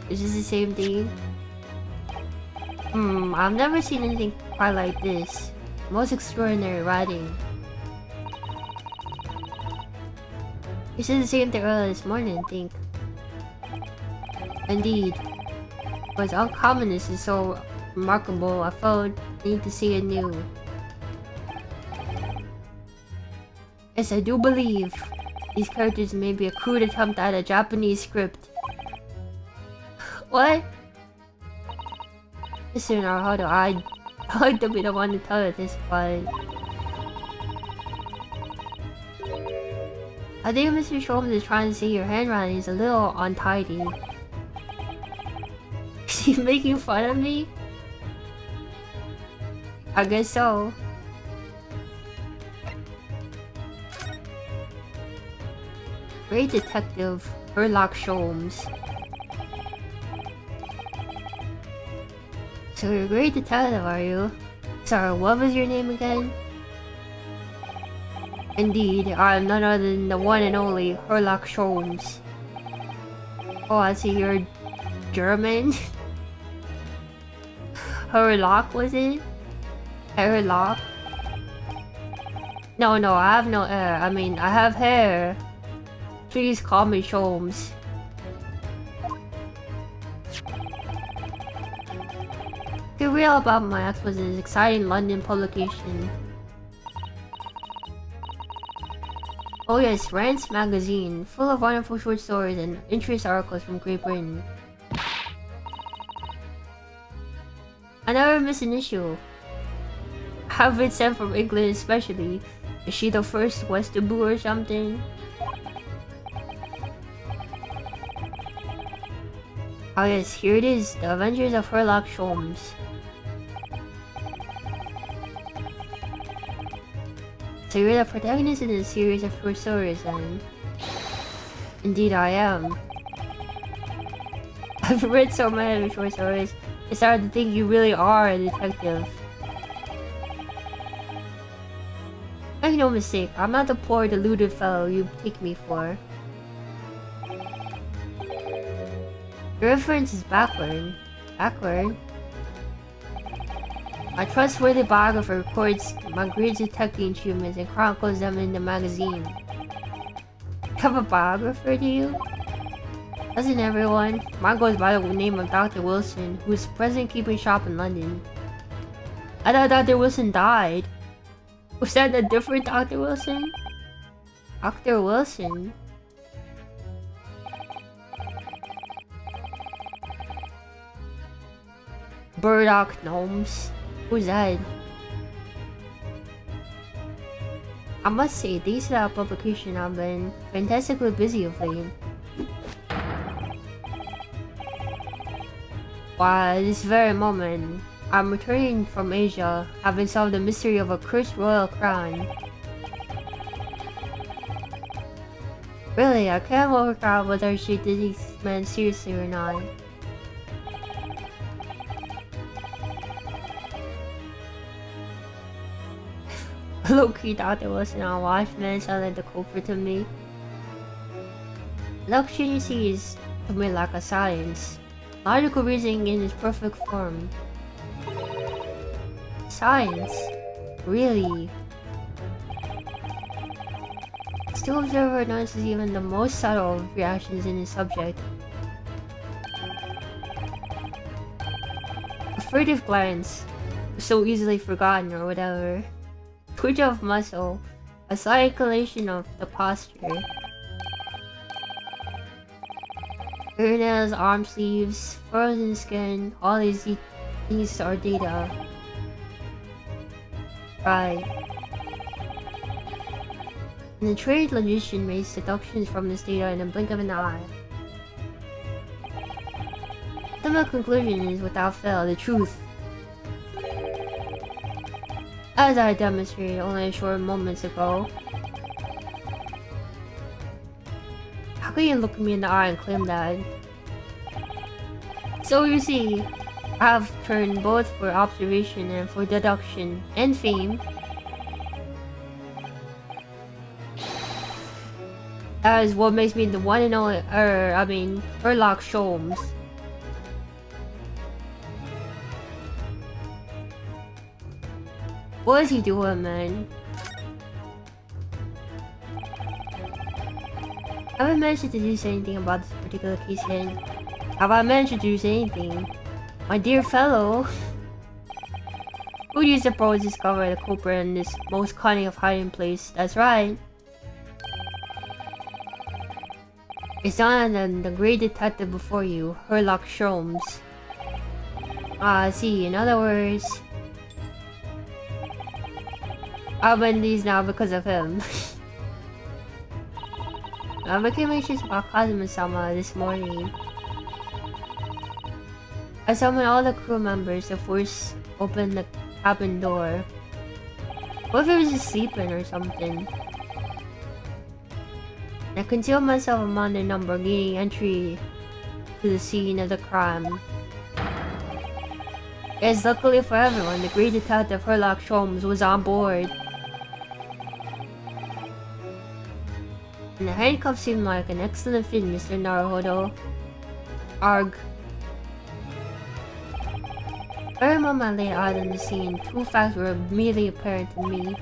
Is this the same thing? I've never seen anything quite like this. Most extraordinary writing. You said the same thing earlier this morning, I think. Indeed. But its uncommonness is so remarkable, I felt the need to see it new. Yes, I do believe these characters may be a crude attempt at a Japanese script. What? Mr. Naruto, I'd like to be the one to tell you this, but I think Mr. Holmes is trying to say your handwriting is a little untidy. Is he making fun of me? I guess so. Great detective, Sherlock Holmes. So you're a great detective, are you? Sorry, what was your name again? Indeed, I'm none other than the one and only Sherlock Holmes. Oh, I see you're German? Herlock, was it? Herlock? No, I have no hair. I mean, I have hair. Please call me Holmes. To real about my ex was an exciting London publication. Oh yes, Rant's magazine, full of wonderful short stories and interest articles from Great Britain. I never miss an issue. Have it sent from England especially. Is she the first vtuber or something? Oh yes, here it is, The Adventures of Sherlock Holmes. So you're the protagonist in a series of short stories then? Indeed I am. I've read so many short stories, It's hard to think you really are a detective. Make no mistake, I'm not the poor deluded fellow you take me for. The reference is backward. Backward? My trustworthy biographer records my great detecting achievements and chronicles them in the magazine. You have a biographer, do you? Doesn't everyone? Mine goes by the name of Dr. Wilson, who is present keeping shop in London. I thought Dr. Wilson died. Was that a different Dr. Wilson? Dr. Wilson? Burdock Gnomes? Who's that? I must say, these publication have been fantastically busy of late. While at this very moment, I'm returning from Asia, having solved the mystery of a cursed royal crown. Really, I can't work out whether I should take these men seriously or not. Low-key Dr. Wilson on Watchmen sound like the culprit to me. Location is to me like a science. Logical reasoning in its perfect form. Science? Really? Still observer notices even the most subtle reactions in his subject. A furtive glance, so easily forgotten or whatever. Twitch of muscle, a slight inclination of the posture. Fingernails, arm sleeves, frozen skin, all these are data. Right. And the trained logician makes deductions from this data in a blink of an eye. The ultimate conclusion is without fail the truth. As I demonstrated only a short moments ago. How can you look me in the eye and claim that? So you see, I have turned both for observation and for deduction and fame. That is what makes me the one and only, Sherlock Holmes. What is he doing, man? Have I managed to deduce anything about this particular case yet? Have I managed to deduce anything? My dear fellow! Who do you suppose discovered the culprit in this most cunning of hiding place? That's right. It's none other than the great detective before you, Sherlock Holmes. Ah, I see. In other words, I'll win these now because of him. I became anxious about Kazuma-sama this morning. I summoned all the crew members to force open the cabin door. What if he was just sleeping or something? I concealed myself among the number, gaining entry to the scene of the crime. Yes, luckily for everyone, the great detective Sherlock Holmes was on board. And the handcuffs seemed like an excellent fit, Mr. Naruhodo. Arg. Every moment I laid eyes on the scene, two facts were immediately apparent to me.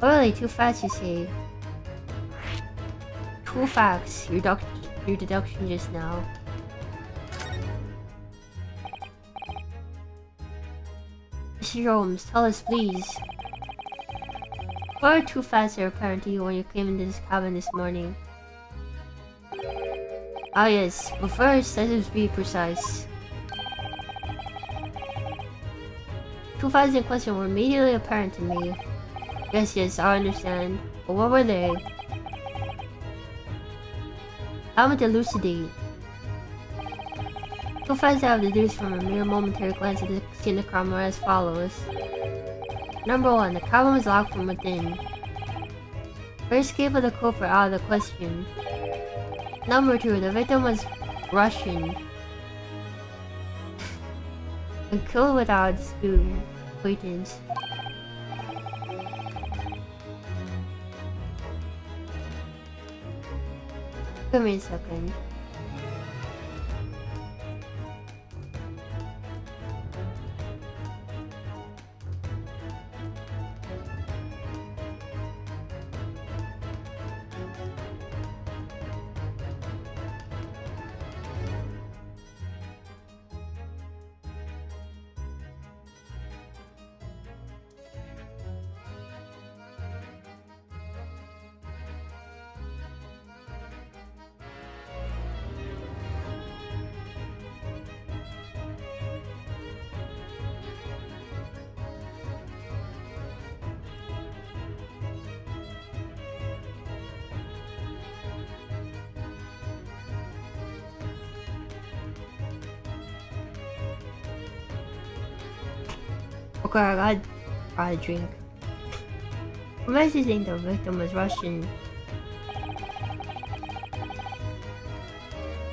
Oh really, two facts you say? Two facts, your deduction just now. Mr. Holmes, tell us please. What are two facts that are apparent to you when you came into this cabin this morning? Ah yes, but first, let us be precise. Two facts in question were immediately apparent to me. Yes, I understand. But what were they? I want to elucidate. Two facts I have deduced from a mere momentary glance at the scene of the crime are as follows. Number 1, the cabin was locked from within. For escape of the culprit out of the question. Number 2, the victim was Russian. And kill without spoon. Acquaintance. Give me a second. Okay, I got a drink. I'm actually think the victim was Russian.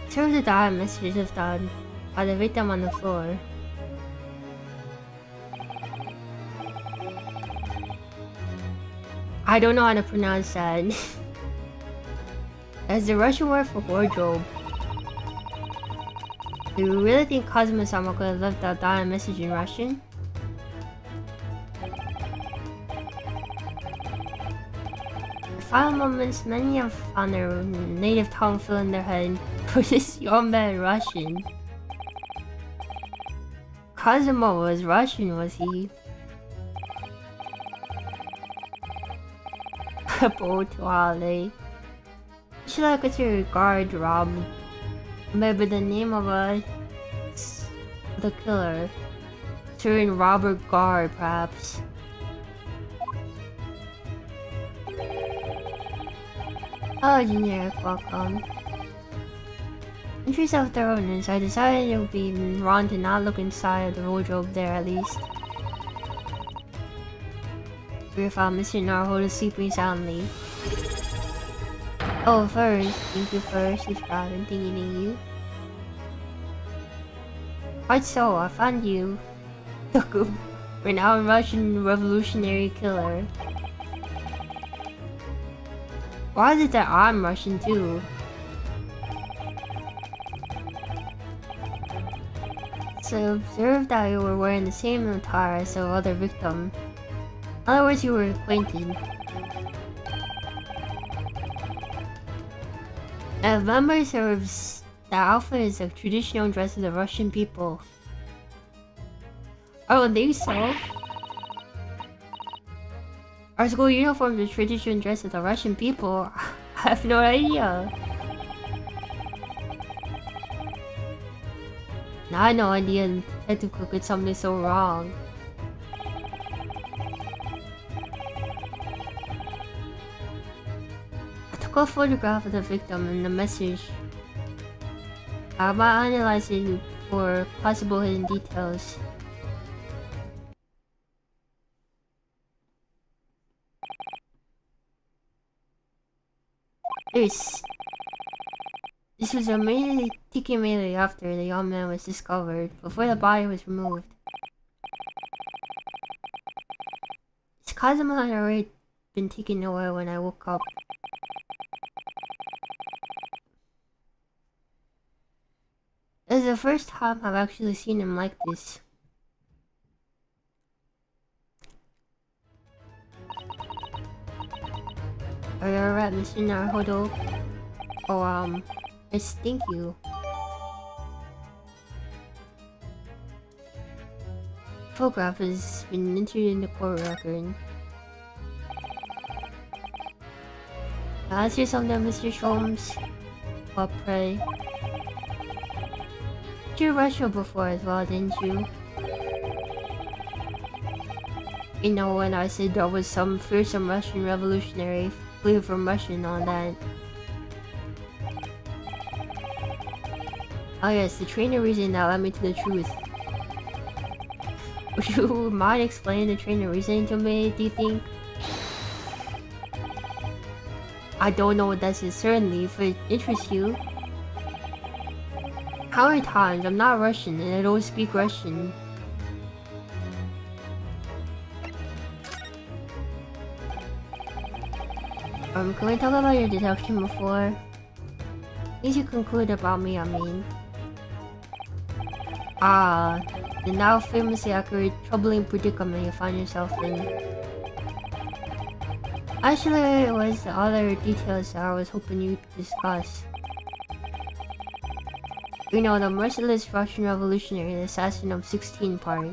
Serve the dial messages of the victim on the floor. I don't know how to pronounce that. That's the Russian word for wardrobe. Do you really think Kazuma-sama could have left that dial message in Russian? Final moments, many have found their native tongue fill in their head. For this young man Russian? Kazuma was Russian, was he? Botuale. Should I consider guard rob? Maybe the name of the killer. Certain Robert Guard, perhaps. Hello, generic, welcome. In interest of thoroughness, I decided it would be wrong to not look inside of the wardrobe there at least. We found Mr. Naruhodo sleeping soundly. Oh, first, thank you first, he's proud and thinking of you. Quite so, I found you. Renowned Russian revolutionary killer. Why is it that I'm Russian too? So observe that you were wearing the same attire as the other victim. In other words, you were acquainted. I remember serves the outfit is a traditional dress of the Russian people. I don't think so. Our school uniform is a traditional dress of the Russian people. I have no idea. Now I had no idea Detective could something so wrong. I took a photograph of the victim and the message. I'm analyzing for possible hidden details. This was taken immediately after the young man was discovered, before the body was removed. His Kazuma had already been taken away when I woke up. This is the first time I've actually seen him like this. Are you alright, Mr. Naruhodo? Oh, yes, thank you. Photograph has been entered in the court record. Can I ask you something, Mr. Sholmes? Well, pray. You were Russia before as well, didn't you? You know when I said there was some fearsome Russian revolutionary flew from Russia and all that. Oh yes, the trainer reason that led me to the truth. Would you mind explaining the trainer reasoning to me, do you think? I don't know what that is, certainly, if it interests you. How many times? I'm not Russian and I don't speak Russian. Can we talk about your deduction before? Things you conclude about me, I mean. Ah, the now famously accurate, troubling predicament you find yourself in. Actually, it was the other details that I was hoping you'd discuss. You know, the merciless Russian revolutionary, the assassin of 16 part.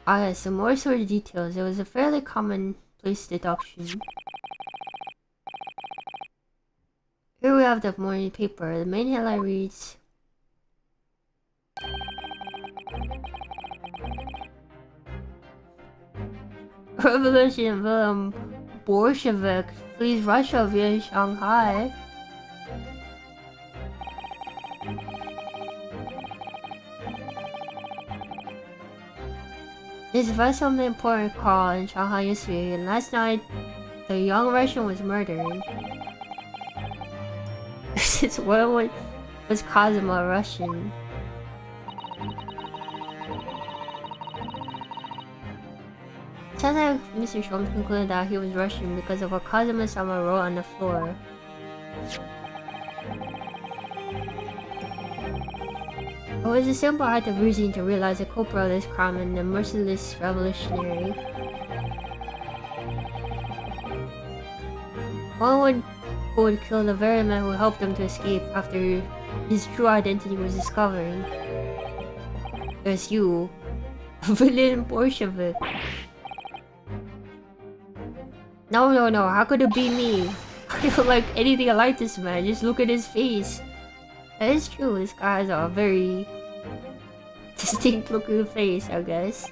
Ah yes, some more sort of details. It was a fairly commonplace deduction. Here we have the morning paper. The main headline reads, Revolution Wilhelm Bolshevik flees Russia via Shanghai. This vessel made an important call in Shanghai yesterday, and last night the young Russian was murdered. Since when was Cosimo Russian? Sounds like Mr. Sholmes concluded that he was Russian because of what Cosimo-sama wrote on the floor. It was a simple act of reasoning to realize the culprit of this crime and the merciless revolutionary. One who would kill the very man who helped him to escape after his true identity was discovered. It's you, Wilhelm Bolshevik. No, how could it be me? I don't like anything like this man, just look at his face. That is true, this guy has a very distinct looking face, I guess.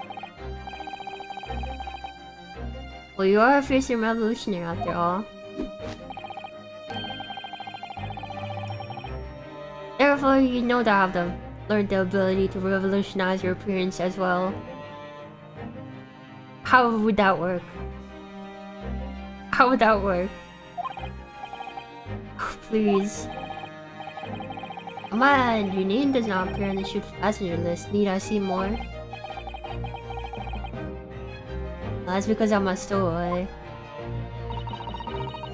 Well, you are a fearsome revolutionary after all. Therefore, you no doubt have learned the ability to revolutionize your appearance as well. How would that work? How would that work? Oh, please. On my end, your name does not appear on the ship's passenger list. Need I see more? That's because I'm a stowaway.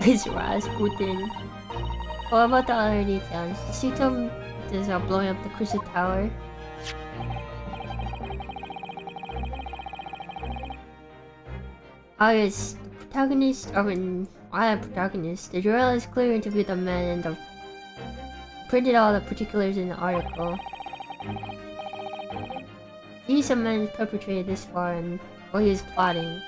It's Rasputin. What about the other details? The symptom is blowing up the Crystal Tower. Oh yes, the protagonist, the journalist clearly interviewed the man and printed all the particulars in the article. These men perpetrated this far and what he is plotting.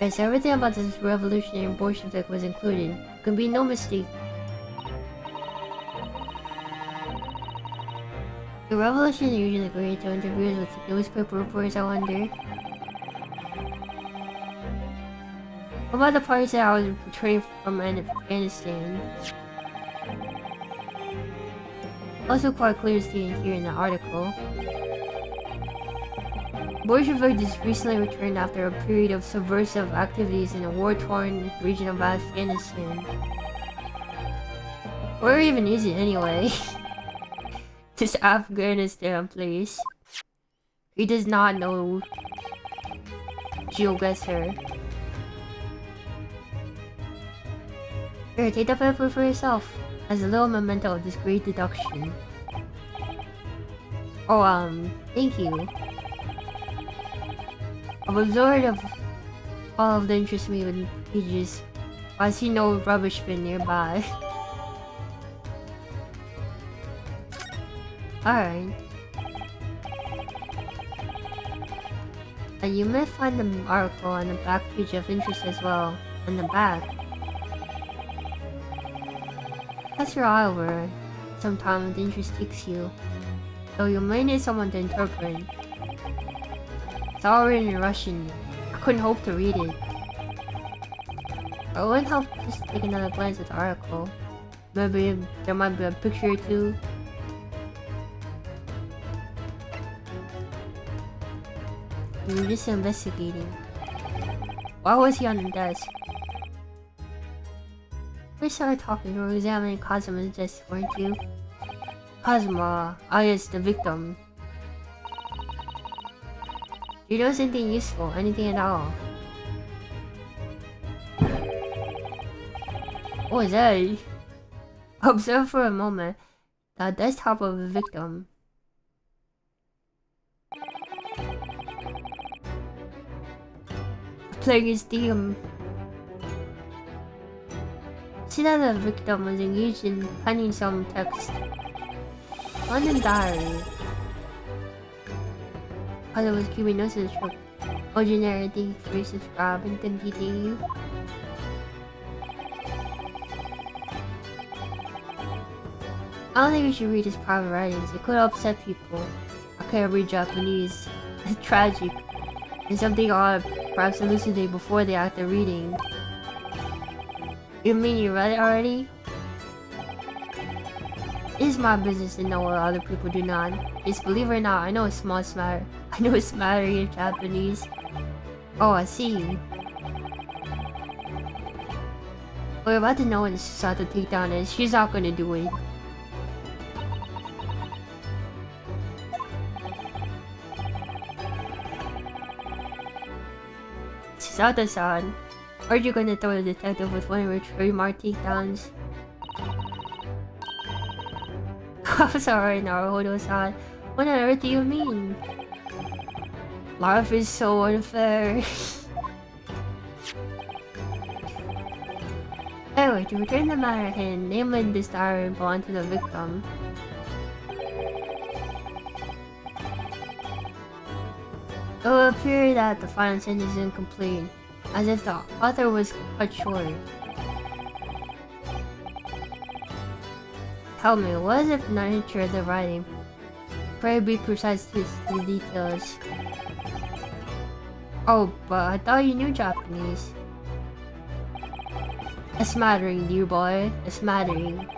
Yes, everything about this revolutionary Bolshevik was included. There can be no mistake. The revolution usually agreed to interviews with newspaper reporters, I wonder. What about the parts that I was returning from Afghanistan? Also quite clear to see here in the article. Bolshevik just recently returned after a period of subversive activities in a war-torn region of Afghanistan. Where even is it anyway? This Afghanistan place. He does not know GeoGuessr. Here, take the paper for yourself as a little memento of this great deduction. Oh, thank you. I've absorbed all of the interest in me with pages. I see no rubbish bin nearby. Alright. And you may find the article on the back page of interest as well. On the back. Cast your eye over it sometime when the interest takes you. Though you may need someone to interpret. It's all written in Russian. I couldn't hope to read it. It wouldn't help just take another glance at the article. Maybe there might be a picture or two. We were just investigating. Why was he on the desk? We started talking, we were examining Cosimo's desk, weren't you? Cosimo, yes, the victim. Do you know something useful? Anything at all? What was that? Observe for a moment the desktop of a victim. Playing his theme. See that the victim was engaged in penning some text. London diary. As I was keeping notes of the trip. Ordinary thing for subscribe and thank you. I don't think we should read his private writings. It could upset people. I can't read Japanese. It's tragic. It's something odd, perhaps elucidate before the act of reading. You mean you read it already? It is my business to know what other people do not. Yes, believe it or not, I know a small smatter. I know a smattering of Japanese. Oh, I see. We're about to know when Sato takedown is. She's not gonna do it. Sato-san, are you gonna throw the detective with one of your trademark takedowns? I'm sorry, Naruhodo-san. What on earth do you mean? Life is so unfair. Anyway, to return the matter at hand, namely this diary belonged to the victim. It will appear that the final sentence is incomplete, as if the author was cut short. Tell me, what is the nature of the writing? Pray be precise to the details. Oh, but I thought you knew Japanese. A smattering, dear boy. A smattering.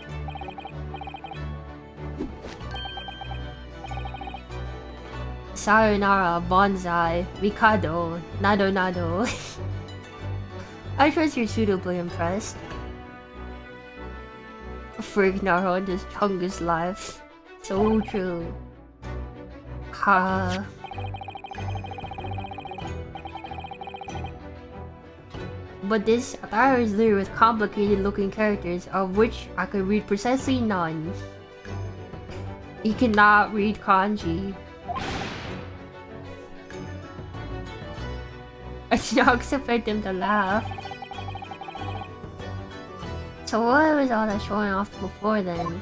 Sayonara, bonsai, mikado, nado nado. I trust you're suitably impressed. Freak Naruto, this chungus life. So true. Ha. But this diary is littered with complicated looking characters, of which I could read precisely none. You cannot read kanji. I did not expect them to laugh. So what was all that showing off before then?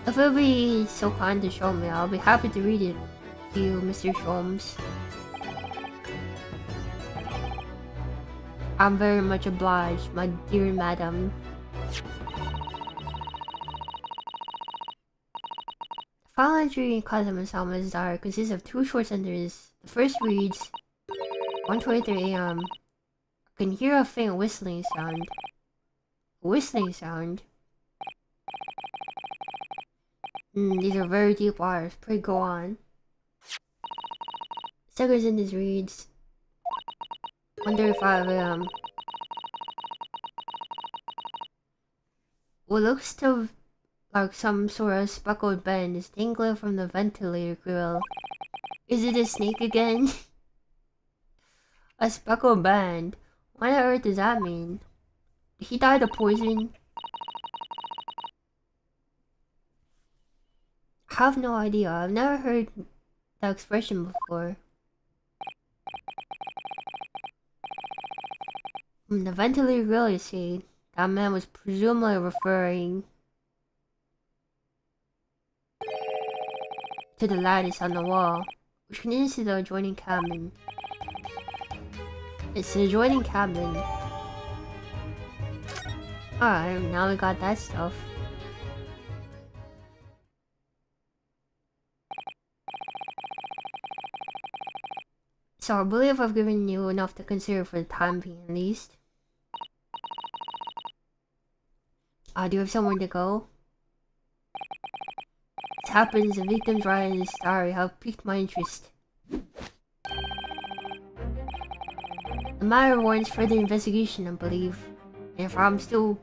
If you'll be so kind to show me, I'll be happy to read it to you, Mr. Sholmes. I'm very much obliged, my dear madam. The final entry in Kazuma-sama's diary consists of two short sentences. The first reads, 1:23 AM. I can hear a faint whistling sound. A whistling sound? These are very deep waters. Pray go on. Second sentence reads, 1:35 AM. What looks to like some sort of speckled band is dangling from the ventilator grill. Is it a snake again? A speckled band? What on earth does that mean? Did he die of poison? I have no idea. I've never heard that expression before. The ventilator grill, you see. That man was presumably referring to the lattice on the wall, which connects to the adjoining cabin. It's the adjoining cabin. Alright, now we got that stuff. So I believe I've given you enough to consider for the time being at least. Do you have somewhere to go? It happens the victim's writing in this diary have piqued my interest. The matter warrants further investigation, I believe. And if I'm still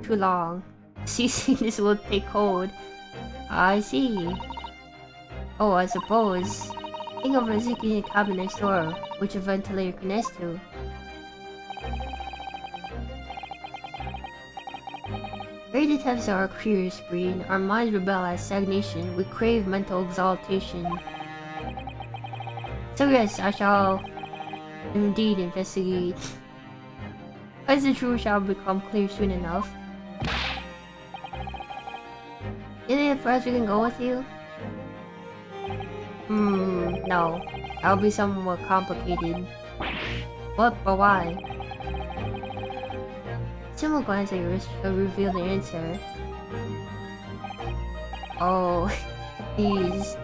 too long, ceasing this will take hold. I see. Oh, I suppose. Think of a sinking cabin next door, which a ventilator connects to. Great attempts at our curious breed, our minds rebel at stagnation, we crave mental exaltation. So yes, I shall indeed investigate. As the truth shall become clear soon enough. You think perhaps we can go with you? No. That'll be somewhat complicated. But why? Simple glance at your wrist will reveal the answer. Oh, please.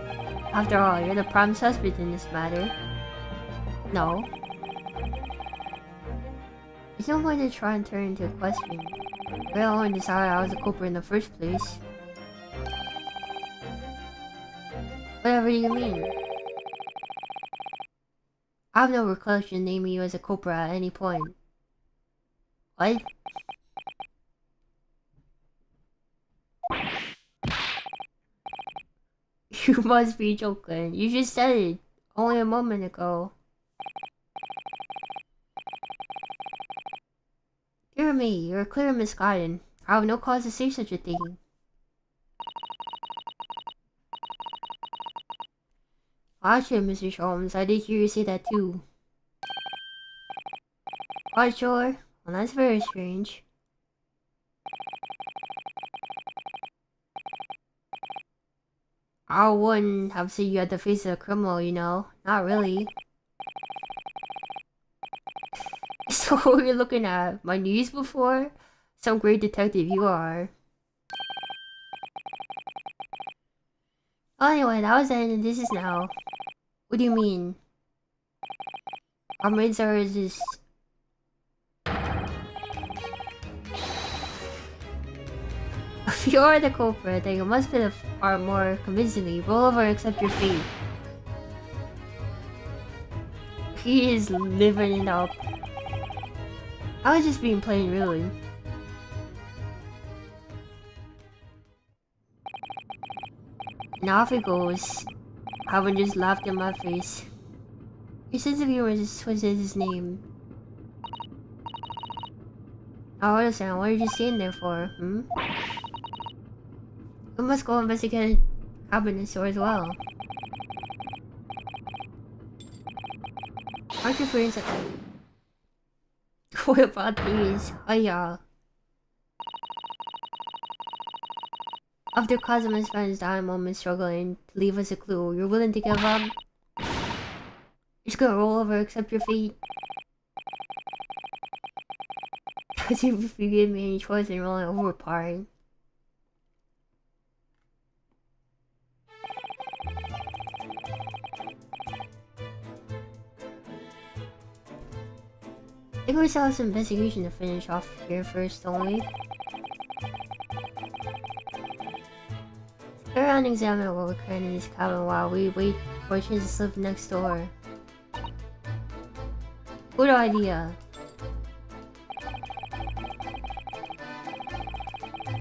After all, you're the prime suspect in this matter. No. There's no point to try and turn into a question. We all decided I was a culprit in the first place. Whatever you mean. I have no recollection naming you as a culprit at any point. What? You must be joking. You just said it only a moment ago. Dear me, you're clearly misguided. I have no cause to say such a thing. Actually, Mr. Holmes, I did hear you say that too. Quite sure? Well, that's very strange. I wouldn't have seen you at the face of a criminal, you know. Not really. So what were you looking at? My news before? Some great detective you are. Anyway, that was then and this is now. What do you mean? Our brains are just... If you are the culprit, then you must fit far more convincingly. Roll over and accept your fate. He is living it up. I was just being plain rude. And off it goes. Calvin just laughed in my face. Your sense of humor just twisted his name. Oh, wait a second, what are you just sitting there for, We must go investigate the cabinet store as well. Aren't you feeling so... What about these? Oh yeah. After Kazuma spends dying moments struggling to leave us a clue, you're willing to give up? You're just gonna roll over, accept your fate? Because if you give me any choice in rolling over part. I think we still have some investigation to finish off here first, don't we? Go around and examine what we're current in this cabin while we wait for a chance to slip next door. Good idea.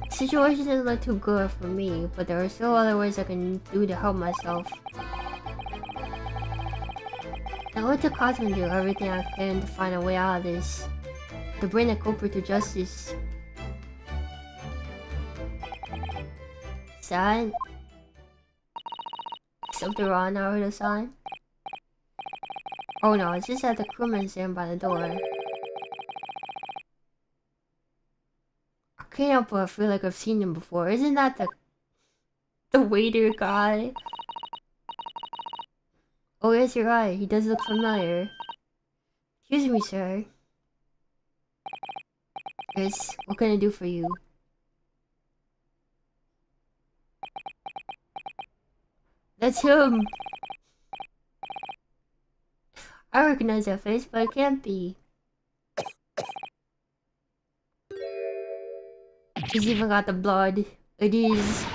The situation doesn't look too good for me, but there are still other ways I can do to help myself. I want to Cosmo do everything I can to find a way out of this. To bring the culprit to justice. Sign? Something wrong now with the sign? Oh no, it's just that the crewman stand by the door. I can't help but feel like I've seen him before. Isn't that the waiter guy? Oh yes, you're right. He does look familiar. Excuse me, sir. Yes, what can I do for you? That's him! I recognize that face, but it can't be. He's even got the blood. It is.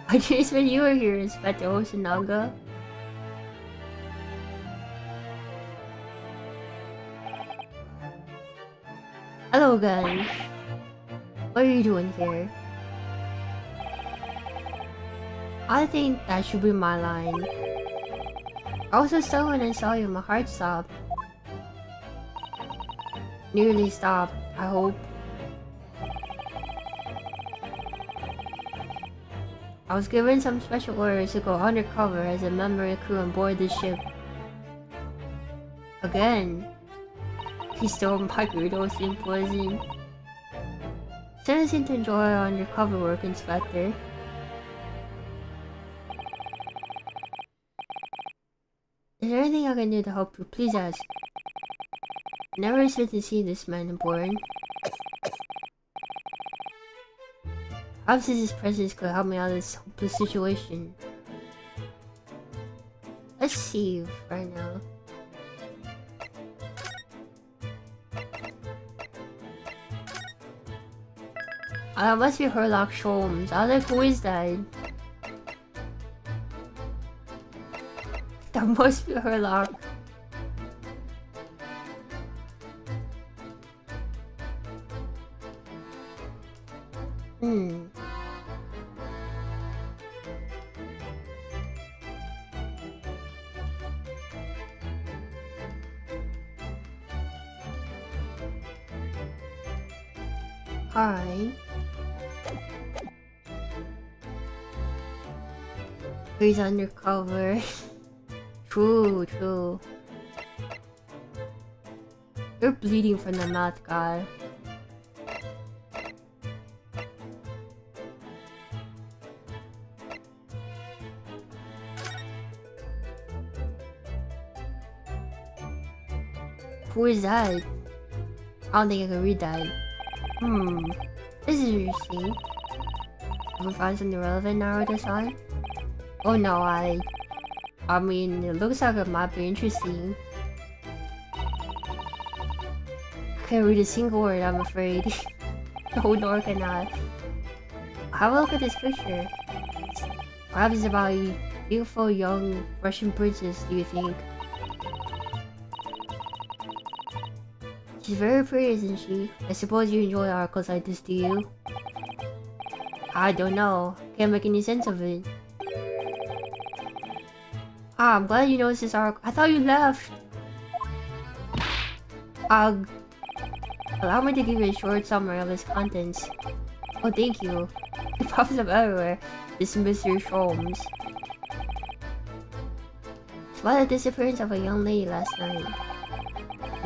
I just when you were here, Inspector Oshinaga. Hello again. What are you doing here? I think that should be my line. Also, still when I saw you, my heart stopped. Nearly stopped, I hope. I was given some special orders to go undercover as a member of the crew on board the ship. Again. He stole my Gyrodosing poison. Still seem to enjoy our undercover work, Inspector. Is there anything I can do to help you? Please ask. Never expect to see this man important. Perhaps his presence could help me out of this hopeless situation. Let's see right now. That must be Herlock Sholmes. I was like, who is that? That must be Herlock. Alright. He's undercover. True. You're bleeding from the mouth, guy. Who is that? I don't think I can read that. This is interesting. Have we found something relevant now this time? Oh no, I mean, it looks like it might be interesting. I can't read a single word, I'm afraid. No, nor can I. Have a look at this picture. Perhaps it's about a beautiful young Russian princess, do you think? She's very pretty, isn't she? I suppose you enjoy articles like this, do you? I don't know. Can't make any sense of it. Ah, I'm glad you noticed this article. I thought you left! Allow me to give you a short summary of its contents. Oh, thank you. It pops up everywhere. This Mr. Sholmes. It's about the disappearance of a young lady last night.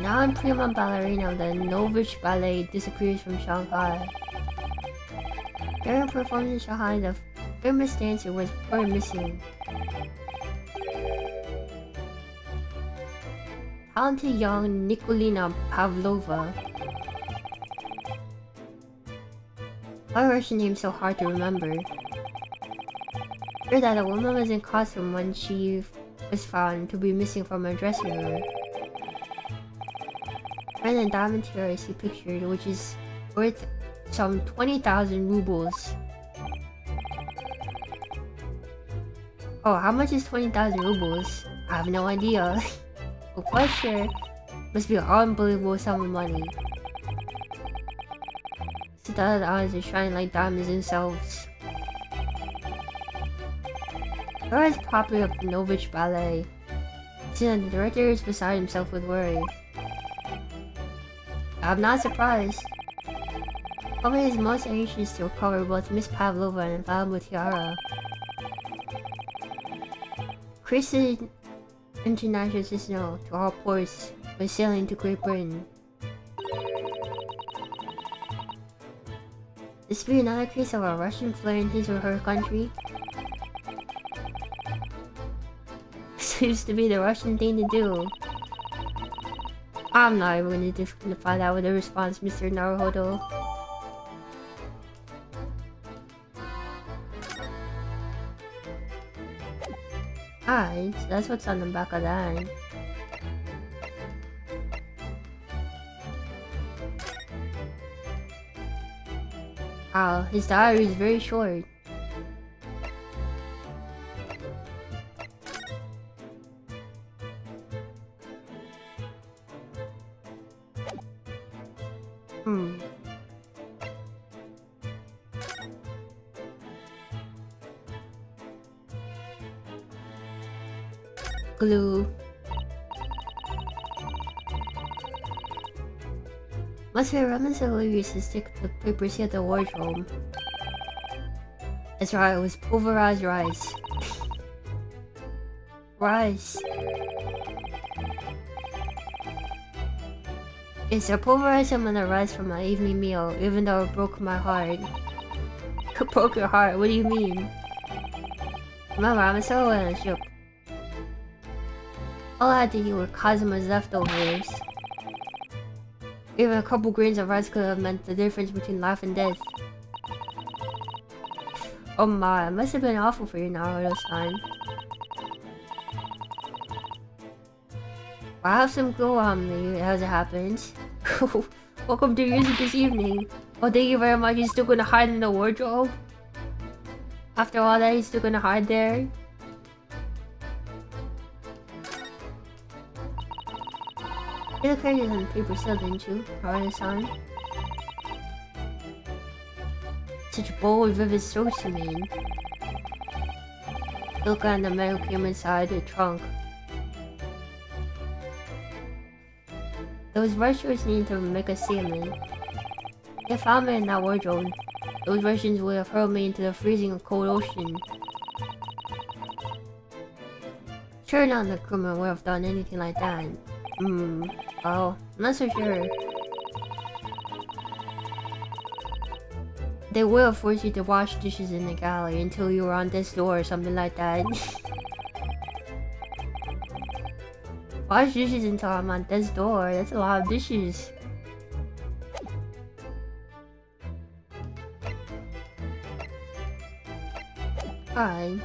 Now I'm prima ballerina of the Novich Ballet disappears from Shanghai. During a performance in Shanghai, the famous dancer was reported missing. Talented young Nikolina Pavlova. Why was her name so hard to remember? Heard that a woman was in costume when she was found to be missing from her dressing room. And the diamond tiara she pictured, which is worth some 20,000 rubles. Oh, how much is 20,000 rubles? I have no idea. But quite sure must be an unbelievable sum of money. So that eyes are shining like diamonds themselves. Laura is popular of the Novich Ballet. Seeing that the director is beside himself with worry. I'm not surprised. Homie is most anxious to recover both Miss Pavlova and Valuable Tiara. Christian International Signal to all ports when sailing to Great Britain. This be another case of a Russian flaring his or her country. Seems to be the Russian thing to do. I'm not even gonna find out with the response, Mr. Naruhodo. Alright, so that's what's on the back of that. Wow, his diary is very short. glue. Must be hilarious to stick the papers here at the wardrobe. That's right, it was pulverized rice. Rice. Yes, I pulverized some of the rice for my evening meal, even though it broke my heart. It broke your heart? What do you mean? Remember, I'm so shook. All I had to eat were Kazuma's leftovers. Even a couple grains of rice could have meant the difference between life and death. Oh my, it must have been awful for you, Naruto-san. I have some glue on me as it happens. Welcome to music this evening. Oh, thank you very much. He's still gonna hide in the wardrobe? After all that, he's still gonna hide there? You look crazy on the paper still, didn't you, Naruto-san? Such bold, vivid strokes, you mean? Look on the metal came inside the trunk. Those Russians need to make a statement. They found me in that wardrobe. Those Russians would have hurled me into the freezing cold ocean. Sure, none of the crewmen would have done anything like that. Well, I'm not so sure. They will have forced you to wash dishes in the galley until you were on this door or something like that. Wash dishes until I'm on this door. That's a lot of dishes. Alright.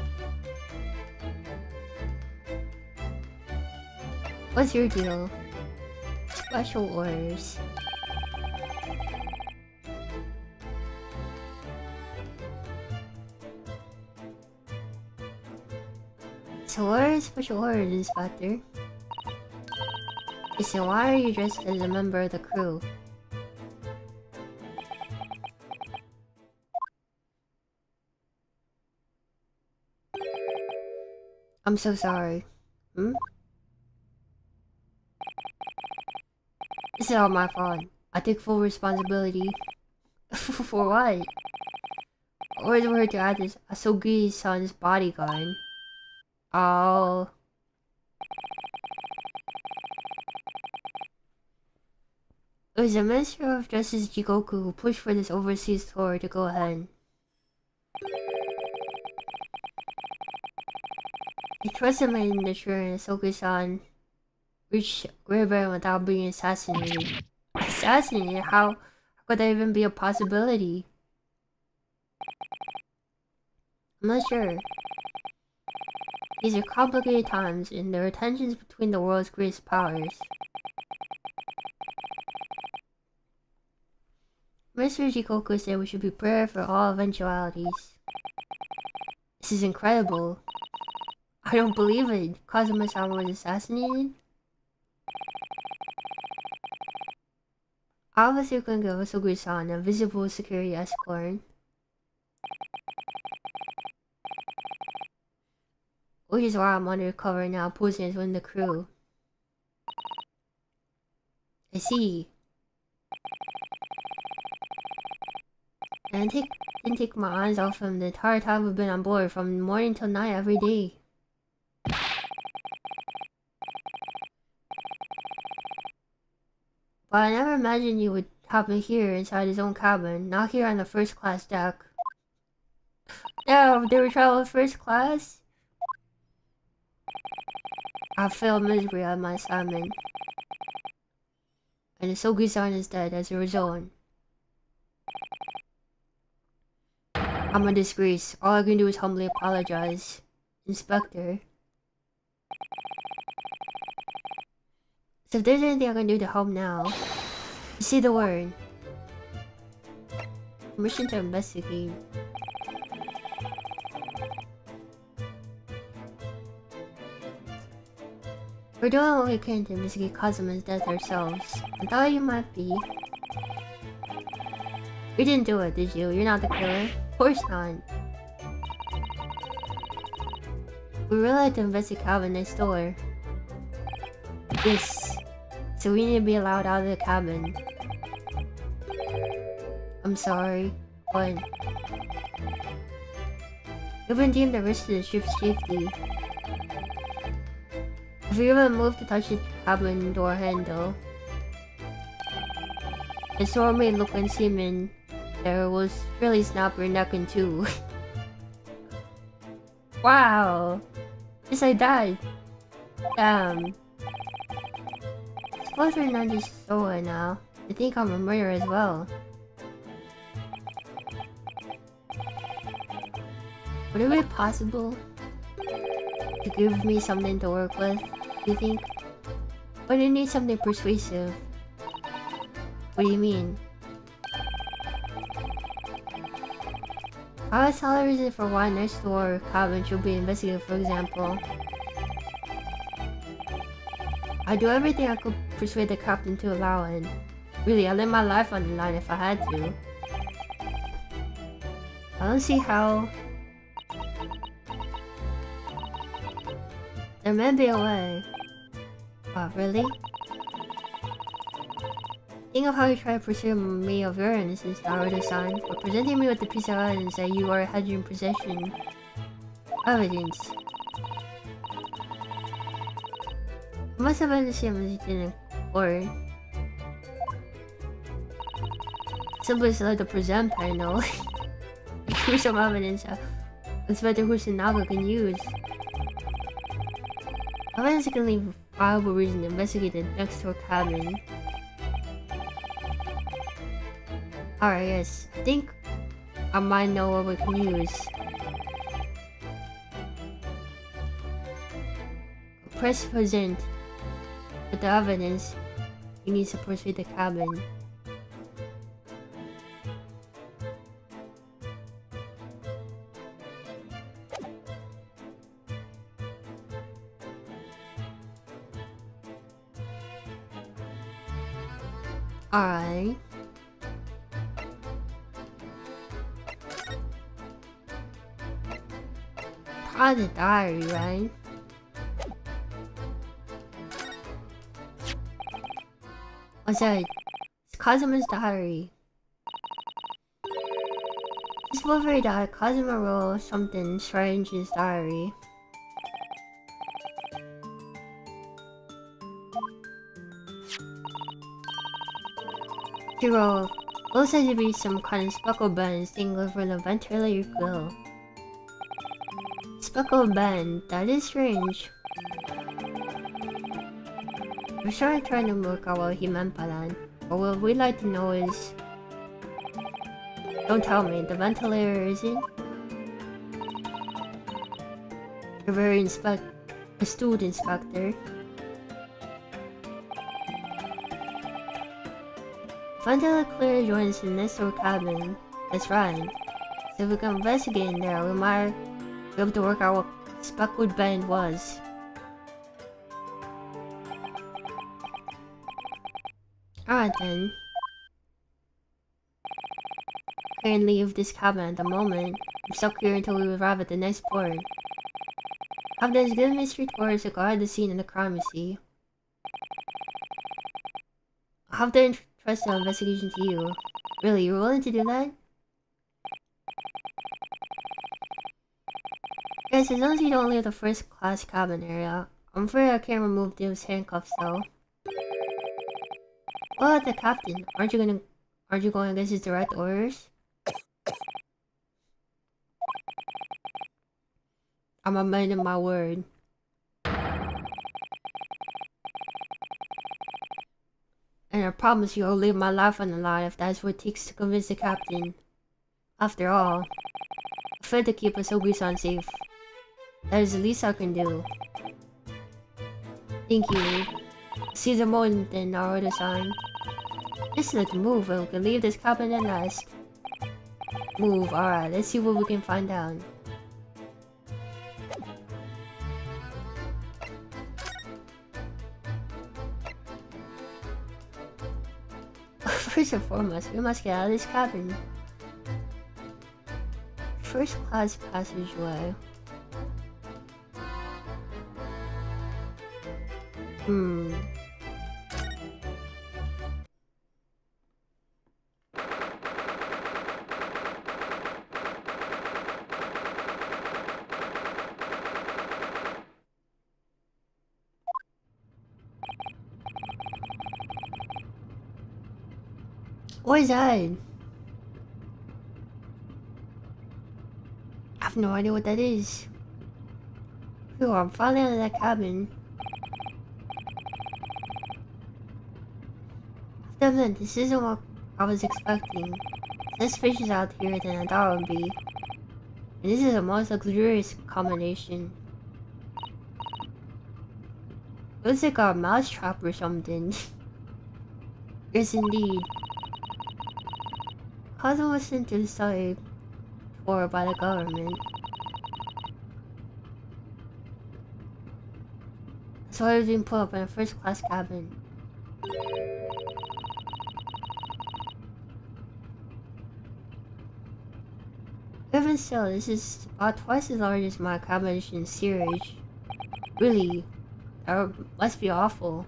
What's your deal? Special orders. So what are special orders, Inspector? So why are you dressed as a member of the crew? I'm so sorry. This is all my fault. I take full responsibility. For what? Or the word to add is Asogi-san's bodyguard. Oh. It was the Minister of Justice Jigoku who pushed for this overseas tour to go ahead. I trusted my insurance Asogi-san reached Great Britain without being assassinated. Assassinated? How could that even be a possibility? I'm not sure. These are complicated times, and there are tensions between the world's greatest powers. Mr. Jikoku said we should be prepared for all eventualities. This is incredible. I don't believe it. Kazuma-san was assassinated? Obviously, couldn't give Asogi-san a visible security escort. Which is why I'm undercover now, posing as one of the crew. I see. And I didn't take my eyes off him the entire time we've been on board, from morning till night every day. But I never imagined you would happen here inside his own cabin, not here on the first class deck. No, they were traveling first class? I failed miserably on my assignment. And Asogi-san is dead as a result. I'm a disgrace. All I can do is humbly apologize. Inspector. So if there's anything I can do to help now, say the word. Permission to investigate. We're doing what we can to investigate Kazuma's death ourselves. I thought you might be. You didn't do it, did you? You're not the killer. Of course not. We really like to investigate Calvin next door. Yes. So we need to be allowed out of the cabin. I'm sorry. What? You've been deemed a risk to the ship's safety. If you ever move to touch the cabin door handle, the sword may look when seaman there was really snap your neck in two. Wow! Yes, I died. Damn. Suppose we're not just Soa now. I think I'm a murderer as well. Would it be possible to give me something to work with, do you think? But I need something persuasive. What do you mean? How salary is it for one next door cabin should be investigated, for example? I do everything I could persuade the captain to allow it. Really, I lay my life on the line if I had to. I don't see how... There may be a way. Oh, really? Think of how you try to persuade me of your innocence, Naruto-san, but presenting me with the piece of evidence that you are had in possession. Evidence. I must have understood in court. Simply select the present panel. Here's some evidence Inspector Kusunaga can use. Evidence can leave a viable reason to investigate the next door cabin. Alright, yes. I think I might know what we can use. Press present. With the evidence, you need to persuade the cabin. Alright. Probably the diary, right? What's that? It's Kazuma's diary. Before he died, Kazuma wrote something strange in his diary. He wrote, "Will said to be some kind of speckled bend thing over the ventilator grill." Speckled bend, that is strange. I'm sure I'm trying to work out what he meant by that. But what we'd like to know is... Don't tell me, the ventilator isn't? You're very astute, Inspector. Ventilator clearly joins the next door cabin. That's right. So if we can investigate in there, we might be able to work out what speckled bend was. Alright then. I can't leave this cabin at the moment. I'm stuck here until we arrive at the next port. Captain has given me strict orders to guard the scene of the crime, you see. I'll have to entrust the investigation to you. Really, you're willing to do that? Guys, as long as you don't leave the first class cabin area, I'm afraid I can't remove those handcuffs though. What about the captain? Aren't you going against his direct orders? I'm amending my word. And I promise you I'll leave my life on the line if that's what it takes to convince the captain. After all, I failed to keep Asogi-san safe. That is the least I can do. Thank you. See the moment then, Naruto-san. Just let's move and we can leave this cabin at last. Move, alright, let's see what we can find out. First and foremost, we must get out of this cabin. First class passageway. Hmm. What is that? I have no idea what that is. Phew, I'm finally out of that cabin. I have to admit, this isn't what I was expecting. Less fishes out here than I thought it would be. And this is a most luxurious combination. Looks like a mousetrap or something. Yes, indeed. Cosmo was sent to the site for by the government. So I was being put up in a first-class cabin. Even still, this is about twice as large as my cabin in steerage. Really, that must be awful.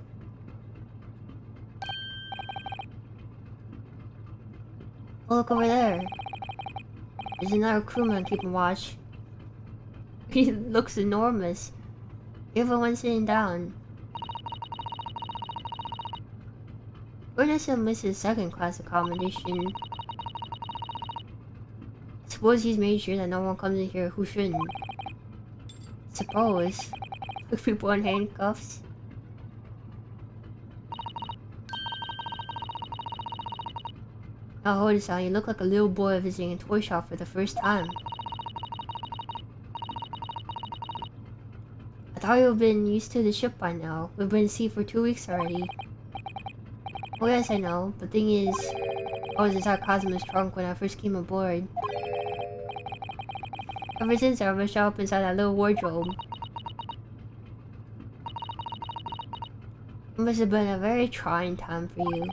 Oh, look over there. There's another crewman keeping watch. He looks enormous. Everyone sitting down. Ernest misses second class accommodation. Suppose he's made sure that no one comes in here who shouldn't. Suppose. With people in handcuffs. Now hold this on, you look like a little boy visiting a toy shop for the first time. I thought you've been used to the ship by now. We've been at sea for 2 weeks already. Oh yes, I know. The thing is, I was inside Cosmo's trunk when I first came aboard. Ever since I was up inside that little wardrobe. It must have been a very trying time for you.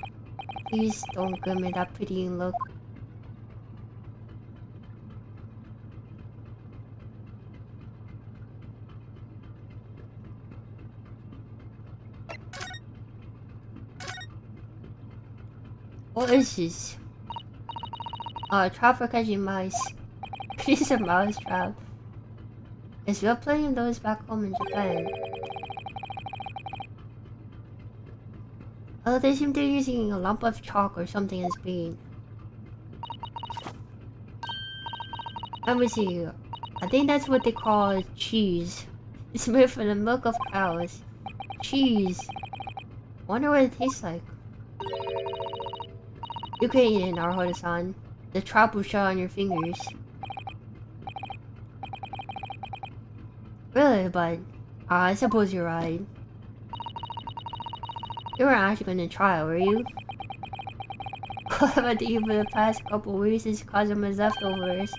Please don't give me that pitying look. What is this? A trap for catching mice. It's a mouse trap. Is there plenty of those back home in Japan? Although they seem to be using a lump of chalk or something as bait. Let me see. I think that's what they call cheese. It's made from the milk of cows. Cheese. Wonder what it tastes like. You can eat it, Naruto-san. The trap will show on your fingers. Really, but I suppose you're right. You weren't actually gonna try, were you? What about you for the past couple weeks since Kazuma's leftovers?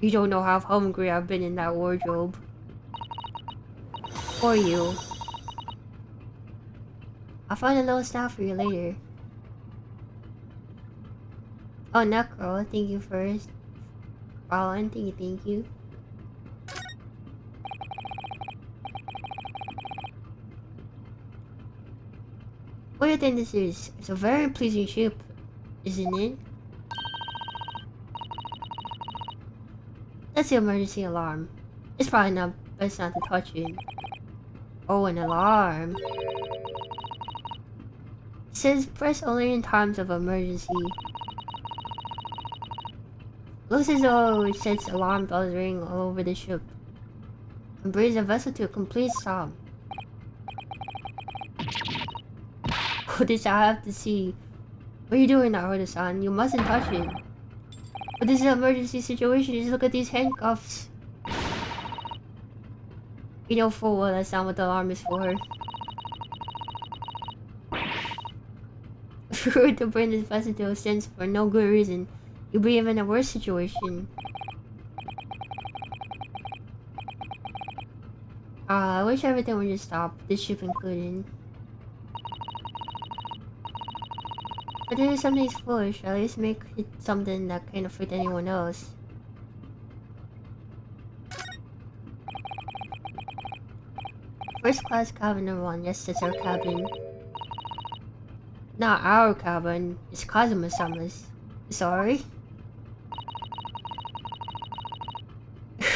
You don't know how hungry I've been in that wardrobe. For you. I'll find a little snack for you later. Oh, Necro, thank you first. Following, thank you. What do you think this is? It's a very pleasing shape, isn't it? That's the emergency alarm. It's probably not best not to touch it. Oh, an alarm. It says press only in times of emergency. Looks as though it sets alarm bells ring all over the ship and brings the vessel to a complete stop. This I have to see. What are you doing, Naruto-san? You mustn't touch it. But this is an emergency situation. Just look at these handcuffs. You know full well that's not what the alarm is for. If you were to bring this vessel to a sense for no good reason, you'll be even in a worse situation. I wish everything would just stop, this ship included. But if something's foolish, at least make it something that can't affect anyone else. First class cabin number 1. Yes, that's our cabin. Not our cabin. It's Kazuma-sama's. Sorry.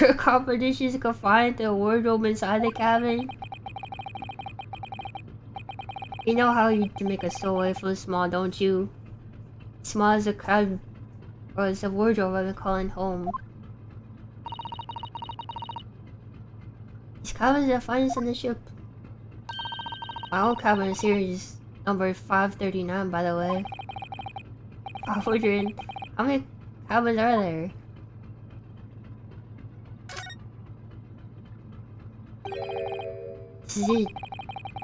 Your competition is confined to a wardrobe inside the cabin. You know how you to make a stowaway feel small, don't you? Small as a crowd, or as a wardrobe I've been calling home. These cabins are the finest on the ship. My own cabin is series number 539, by the way. I'm wondering, how many cabins are there? This is it.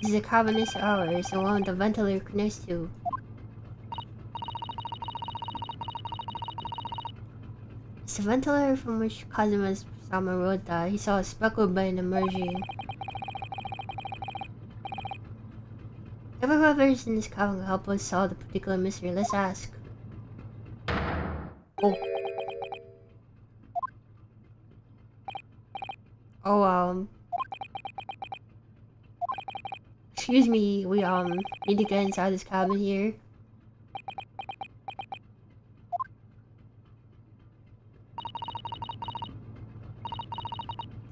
This is the cabin next to ours, the one the ventilator connects to. It's the ventilator from which Kazuma-sama wrote that he saw a speckled bed emerging. If whoever's in this cabin can help us solve the particular mystery, let's ask. Oh. Oh, excuse me, we need to get inside this cabin here.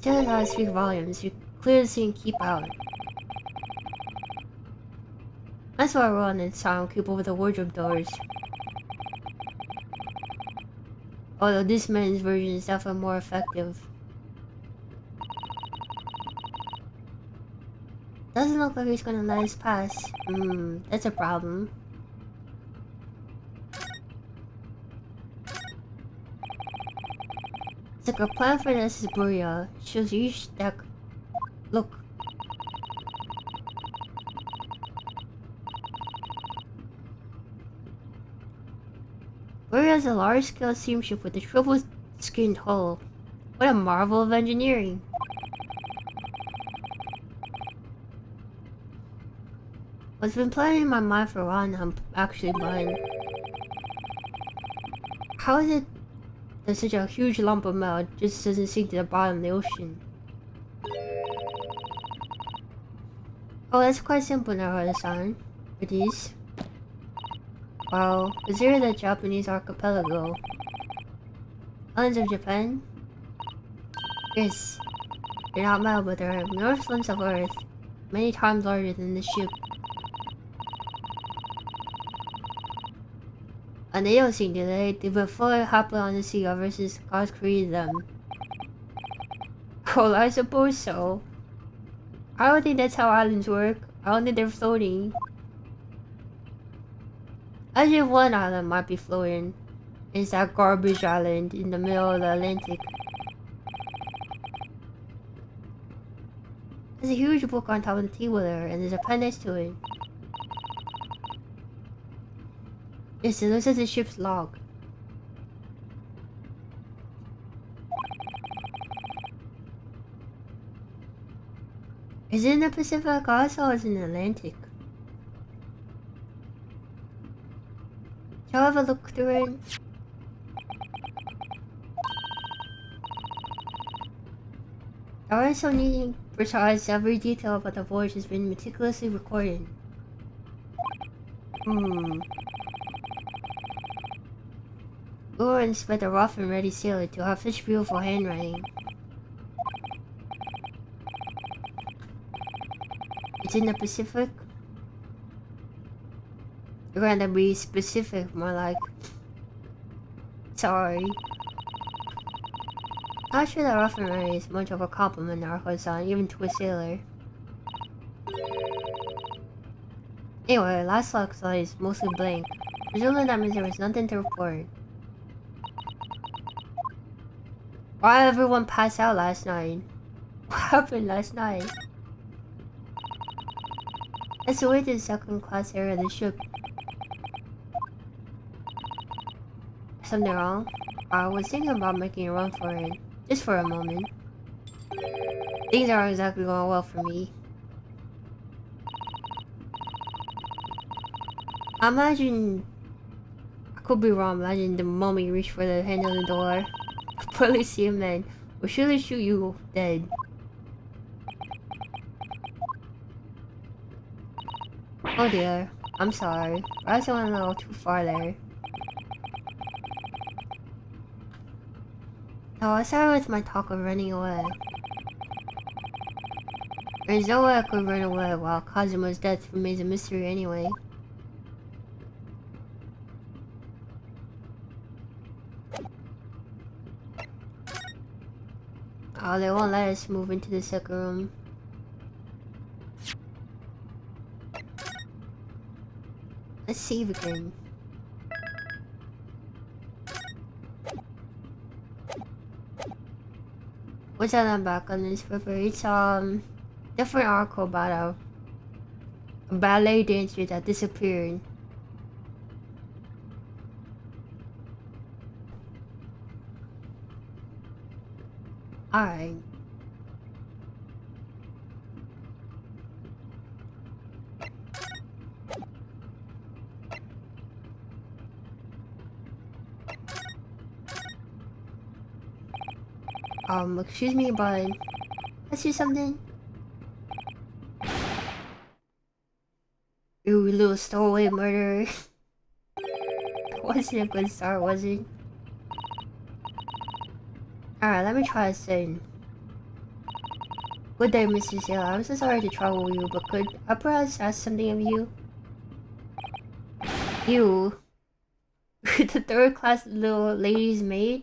Tell us how to speak volumes. You clearly see and keep out. That's why we're on this time, keep over the wardrobe doors. Although this man's version is definitely more effective. Doesn't look like he's gonna let us pass. That's a problem. It's like a plan for this is Buria. Shows each deck. Look. Buria is a large-scale steamship with a triple-skinned hull. What a marvel of engineering! What's been playing in my mind for a while now, I'm actually buying. How is it that such a huge lump of metal just doesn't sink to the bottom of the ocean? Oh, that's quite simple now, Harasan. It is. Well, consider the Japanese archipelago. Islands of Japan? Yes. They're not metal, but they're northlands of Earth. Many times larger than this ship. And they don't sink, do they? They've been floating happily on the sea ever since God created them. Well, I suppose so. I don't think that's how islands work. I don't think they're floating. Actually, one island might be floating. It's that garbage island in the middle of the Atlantic. There's a huge book on top of the table there, and there's a pen next to it. Yes, it looks at the ship's log. Is it in the Pacific also, or is it in the Atlantic? Shall I have a look through it? Alright, so needing precise, every detail about the voyage has been meticulously recorded. We were inspect a rough and ready sailor to have such beautiful handwriting. It's in the Pacific? You're gonna be specific, more like. Sorry. Not sure that rough and ready is much of a compliment, Harako-san, even to a sailor. Anyway, last log slide is mostly blank. Presumably that means there was nothing to report. Why did everyone pass out last night? What happened last night? Let's wait to the second class area of the ship. Something wrong? I was thinking about making a run for it. Just for a moment. Things aren't exactly going well for me. I imagine... I could be wrong, imagine the moment you reach for the handle of the door. Police see a man will surely shoot you dead. Oh dear, I'm sorry. I just went a little too far there. Oh, I started with my talk of running away. There's no way I could run away while Kazuma's death remains a mystery anyway. Oh, they won't let us move into the second room. Let's save again. What's that I'm back on this paper? It's different article about a ballet dancer that disappeared. Alright. Excuse me, but let's do something. You little stowaway murderer. Wasn't a good start, was it? Alright, let me try this thing. Good day, Mr. Sailor. I'm so sorry to trouble you, but could I perhaps ask something of you? You? The third class little lady's maid?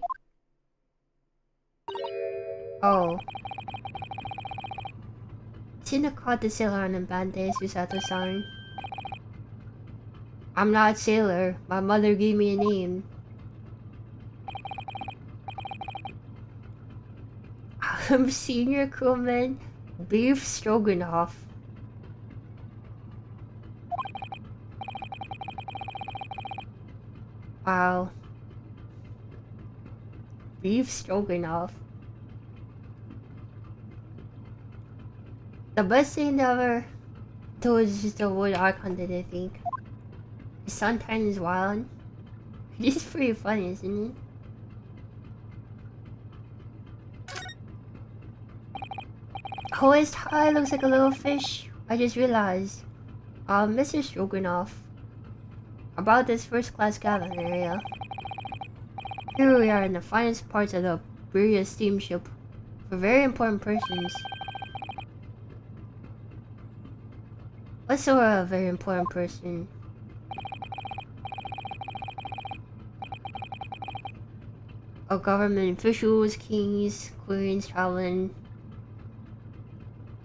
Oh. Shouldn't have called the sailor on a bad day, Susato-san. I'm not sailor. My mother gave me a name. I'm senior crewman Beef Stroganoff. Wow. Beef Stroganoff. The best thing ever was just the wood icon did, I think. The suntan is wild. It's pretty funny, isn't it? Oh, his tie looks like a little fish. I just realized. Mr. Stroganoff. About this first class cabin area. Here we are in the finest parts of the Berea steamship. For very important persons. What sort of very important person? Government officials, kings, queens, traveling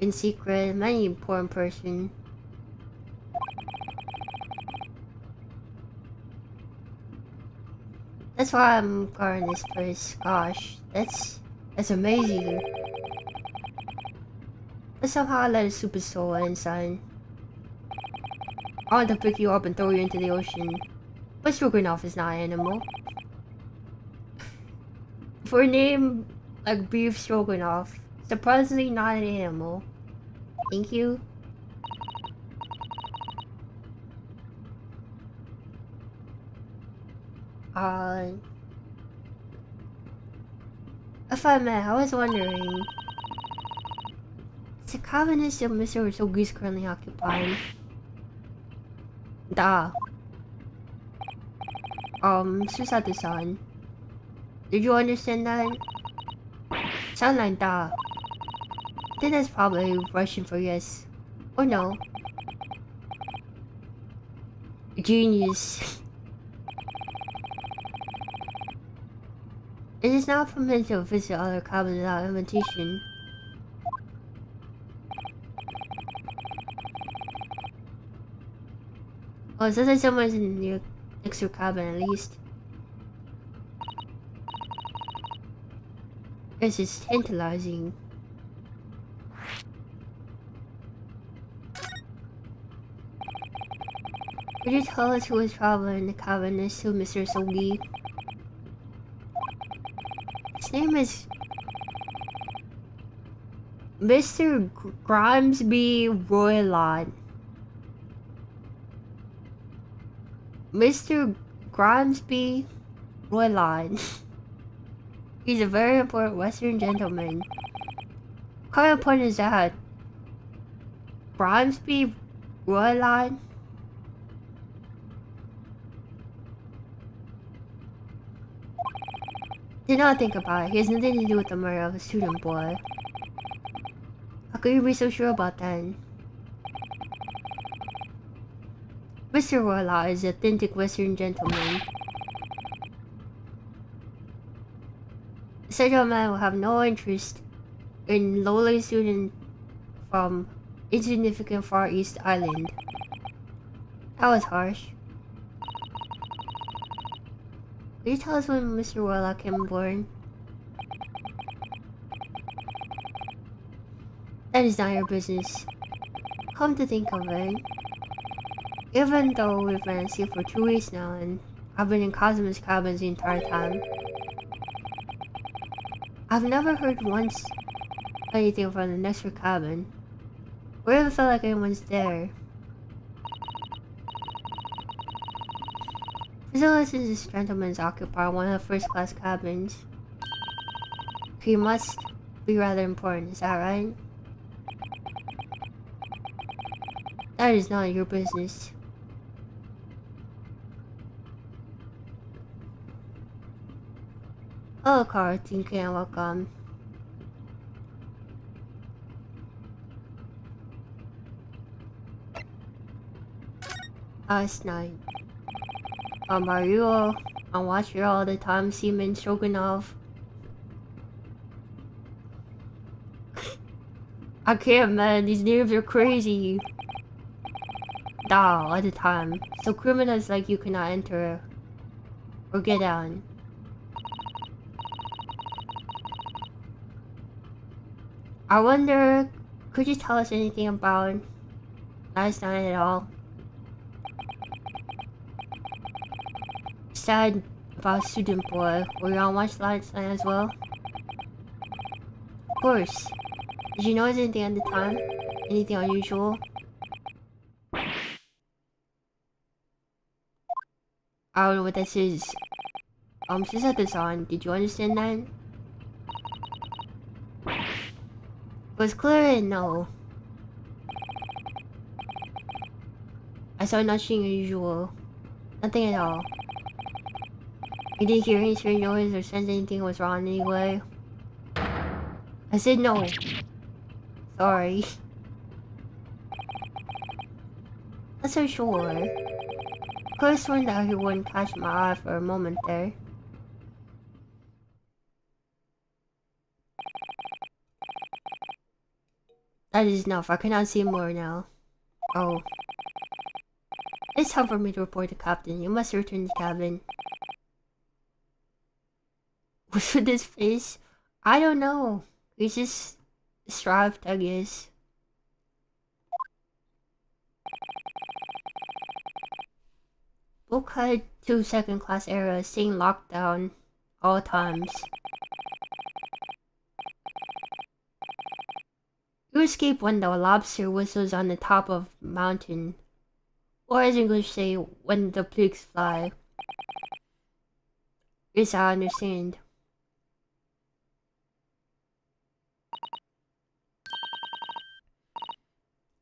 in secret, many important person. That's why I'm guarding this place. Gosh, that's amazing. But somehow I let a super soul inside. I want to pick you up and throw you into the ocean. But Stroganoff is not an animal. For a name like Beef Stroganoff, surprisingly not an animal. Thank you. If I may, I was wondering, is the cabin still Mr. Usogi's currently occupied? Da. Susato-san. Did you understand that? Sound like da. I think that's probably Russian for yes. Or no. Genius. It is not permitted to visit other cabins without invitation. Oh, it sounds like someone's in the extra cabin at least. This is tantalizing. Could you tell us who is traveling in the cabin next to Mr. Sogi? His name is Mr. Grimsby Roylon. Mr. Grimsby Roylon. He's a very important Western gentleman. What kind of point is that? Grimsby Roylon? Do not think about it. He has nothing to do with the murder of a student boy. How could you be so sure about that? Mr. Warlock is an authentic Western gentleman. Such a man will have no interest in lowly student from insignificant Far East Island. That was harsh. Could you tell us when Mr. Warlock came born? That is not your business. Come to think of it, even though we've been at sea for 2 weeks now and I've been in Cosmo's cabins the entire time, I've never heard once anything from the next cabin. We haven't felt like anyone's there. For some lessons, this gentleman's occupy one of the first-class cabins. He must be rather important, is that right? That is not your business. Hello, Carl. Thank you and welcome. Last night, Mario, I watch you all the time, Seaman Stroganoff. I can't, man. These names are crazy. All the time. So criminals like you cannot enter or get on. I wonder, could you tell us anything about last night at all? Sad about Student Boy. Were you on watch last night as well? Of course. Did you notice anything at the time? Anything unusual? I don't know what this is. She said this on. Did you understand that? It was clear no. I saw nothing unusual. Nothing at all. You didn't hear any strange noise or sense anything was wrong anyway. I said no. Sorry. Not so sure. Could have sworn that he wouldn't catch my eye for a moment there. That is enough. I cannot see more now. Oh. It's time for me to report the captain. You must return to the cabin. What's with this face? I don't know. He's just strived, I guess. Book had 2 second-class eras, staying locked down all times. You escape when the lobster whistles on the top of mountain. Or as English say, when the pigs fly. Yes, I understand.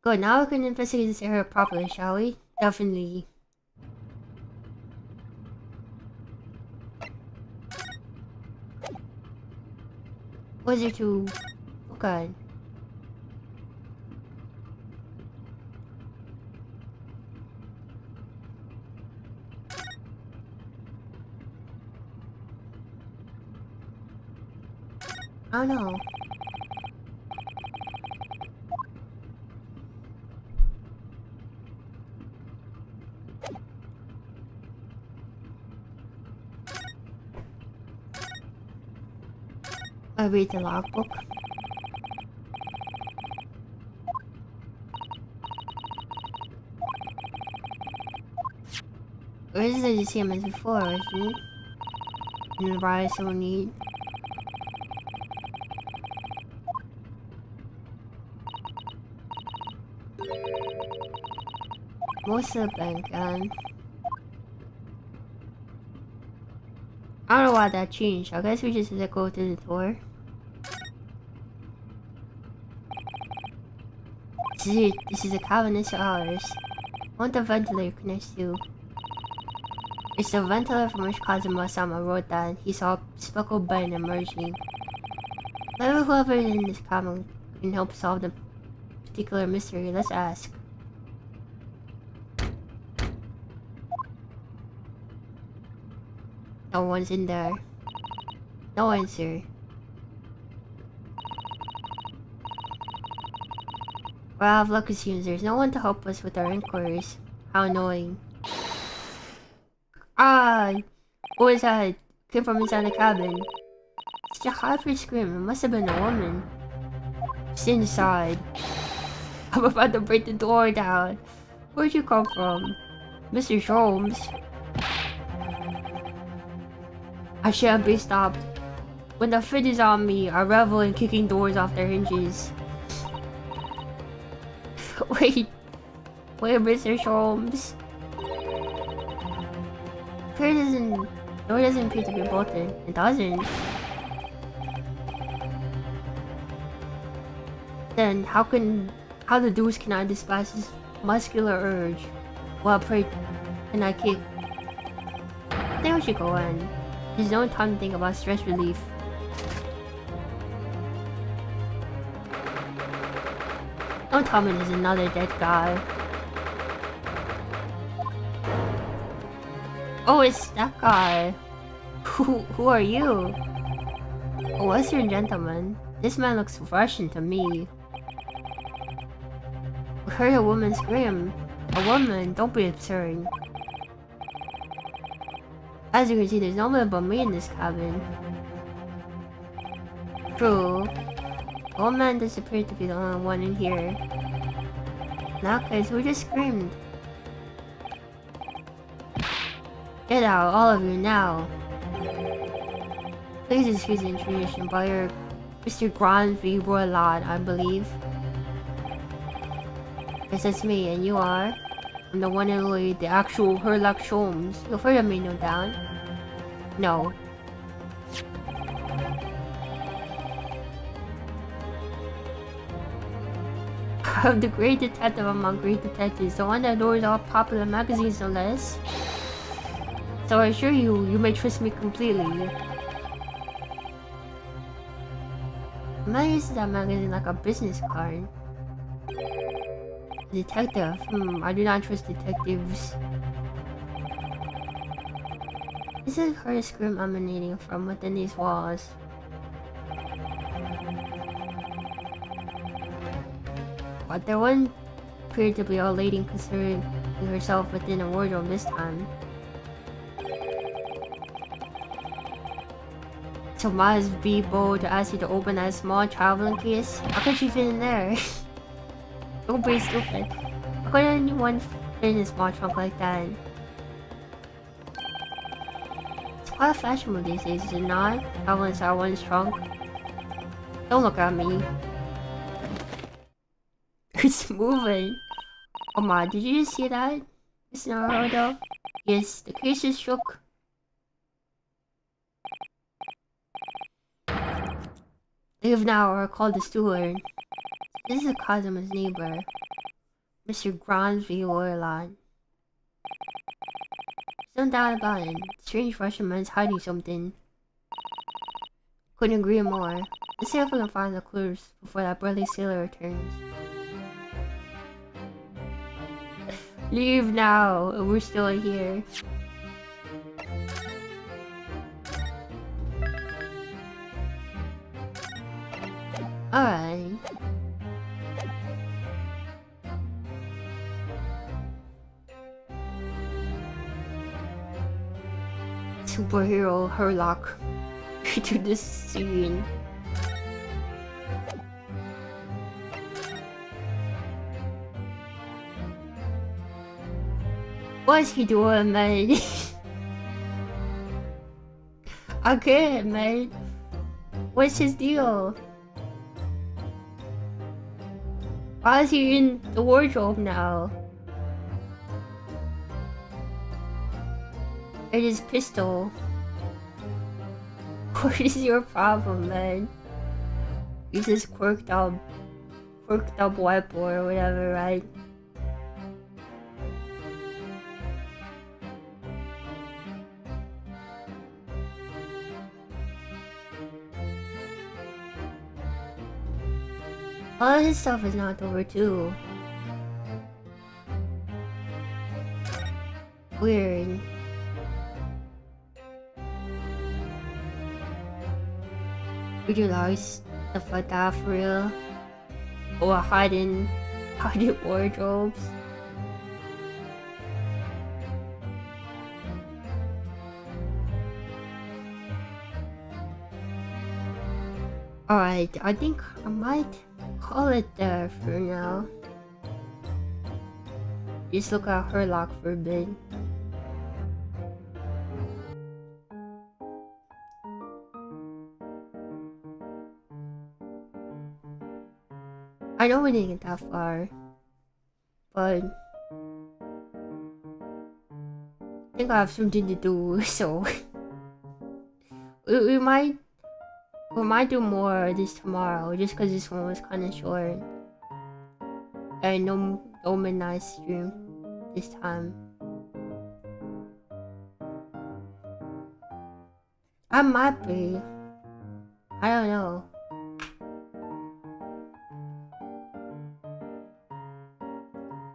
Good, now we can investigate this area properly, shall we? Definitely. What's there to look at? I don't know. I read the logbook. This is the same as before, isn't it? And the ride is so neat. Most of the bank, I don't know why that changed. I guess we just had to go to the door. This is it. This is the cabin, it's ours. I want the ventilator connects to. It's the ventilator from which Kazuma-sama wrote that he saw speckled button emerging. Maybe whoever is in this cabin can help solve the particular mystery. Let's ask. No one's in there. No answer. We're out of luck, it seems. There's no one to help us with our inquiries. How annoying. Ah! What was that? Came from inside the cabin. Such a high-pitched scream. It must have been a woman. She's inside. I'm about to break the door down. Where'd you come from? Mr. Sholmes. I shan't be stopped. When the fit is on me, I revel in kicking doors off their hinges. Wait, Mr. Sholmes. Door doesn't appear to be bolted. It doesn't. Then how the deuce can I dispatch this muscular urge? Well, pray, can I kick? I think we should go in. There's no time to think about stress relief. Don't tell me there's another dead guy. Oh, it's that guy. Who are you? A Western gentleman. This man looks Russian to me. We heard a woman scream. A woman? Don't be absurd. As you can see, there's no one but me in this cabin. True. The old man disappeared to be the only one in here. In that case, who just screamed? Get out, all of you, now. Please excuse the introduction, but you're Mr. Granby Roylott, I believe. Yes, that's me, and you are? I'm the one and only, the actual Herlock Sholmes. You've heard of me, no doubt? No. I'm the great detective among great detectives, the one that adores all popular magazines, no less. So I assure you, you may trust me completely. I'm not used to that magazine like a business card. Detective? I do not trust detectives. This is her scream emanating from within these walls. But there wouldn't appear to be a lady considering herself within a wardrobe this time. So must be bold to ask you to open that small traveling case? How could she fit in there? Don't be stupid. How could anyone fit in a small trunk like that? It's quite fashionable these days, is it not? Travel inside one's trunk. Don't look at me. It's moving. Oh my, did you just see that? Mr. Naruto? Yes, the case is shook. Leave now or call the steward. This is Kazuma's neighbor, Mr. Granby Roylott. There's no doubt about it. Strange Russian man's hiding something. Couldn't agree more. Let's see if we can find the clues before that burly sailor returns. Leave now, we're still here. Alright. Superhero Herlock to this scene. What's he doing, man? Okay, man. What's his deal? Why is he in the wardrobe now? It is pistol. What is your problem, man? He's this quirked up white boy or whatever, right? All his stuff is not over too. Weird. Would you like stuff like that for real? Or hiding wardrobes? Alright, I think I might call it there for now. Just look at her lock for a bit. I know we didn't get that far, but I think I have something to do, so we might do more of this tomorrow, just because this one was kind of short, and no midnight stream this time. I might be. I don't know.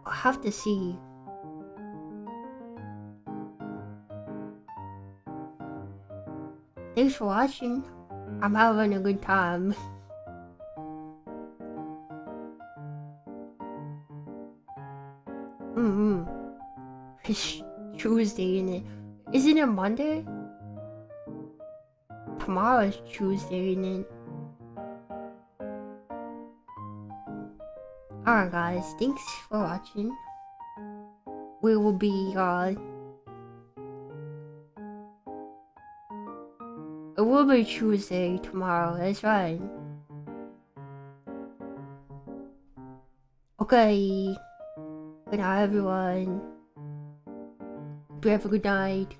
I'll have to see. Thanks for watching. I'm having a good time. It's Tuesday, isn't it? Isn't it Monday? Tomorrow is Tuesday, isn't it? Alright guys, thanks for watching. We will be it will be Tuesday tomorrow, that's right. Okay. Good night everyone. Hope you have a good night.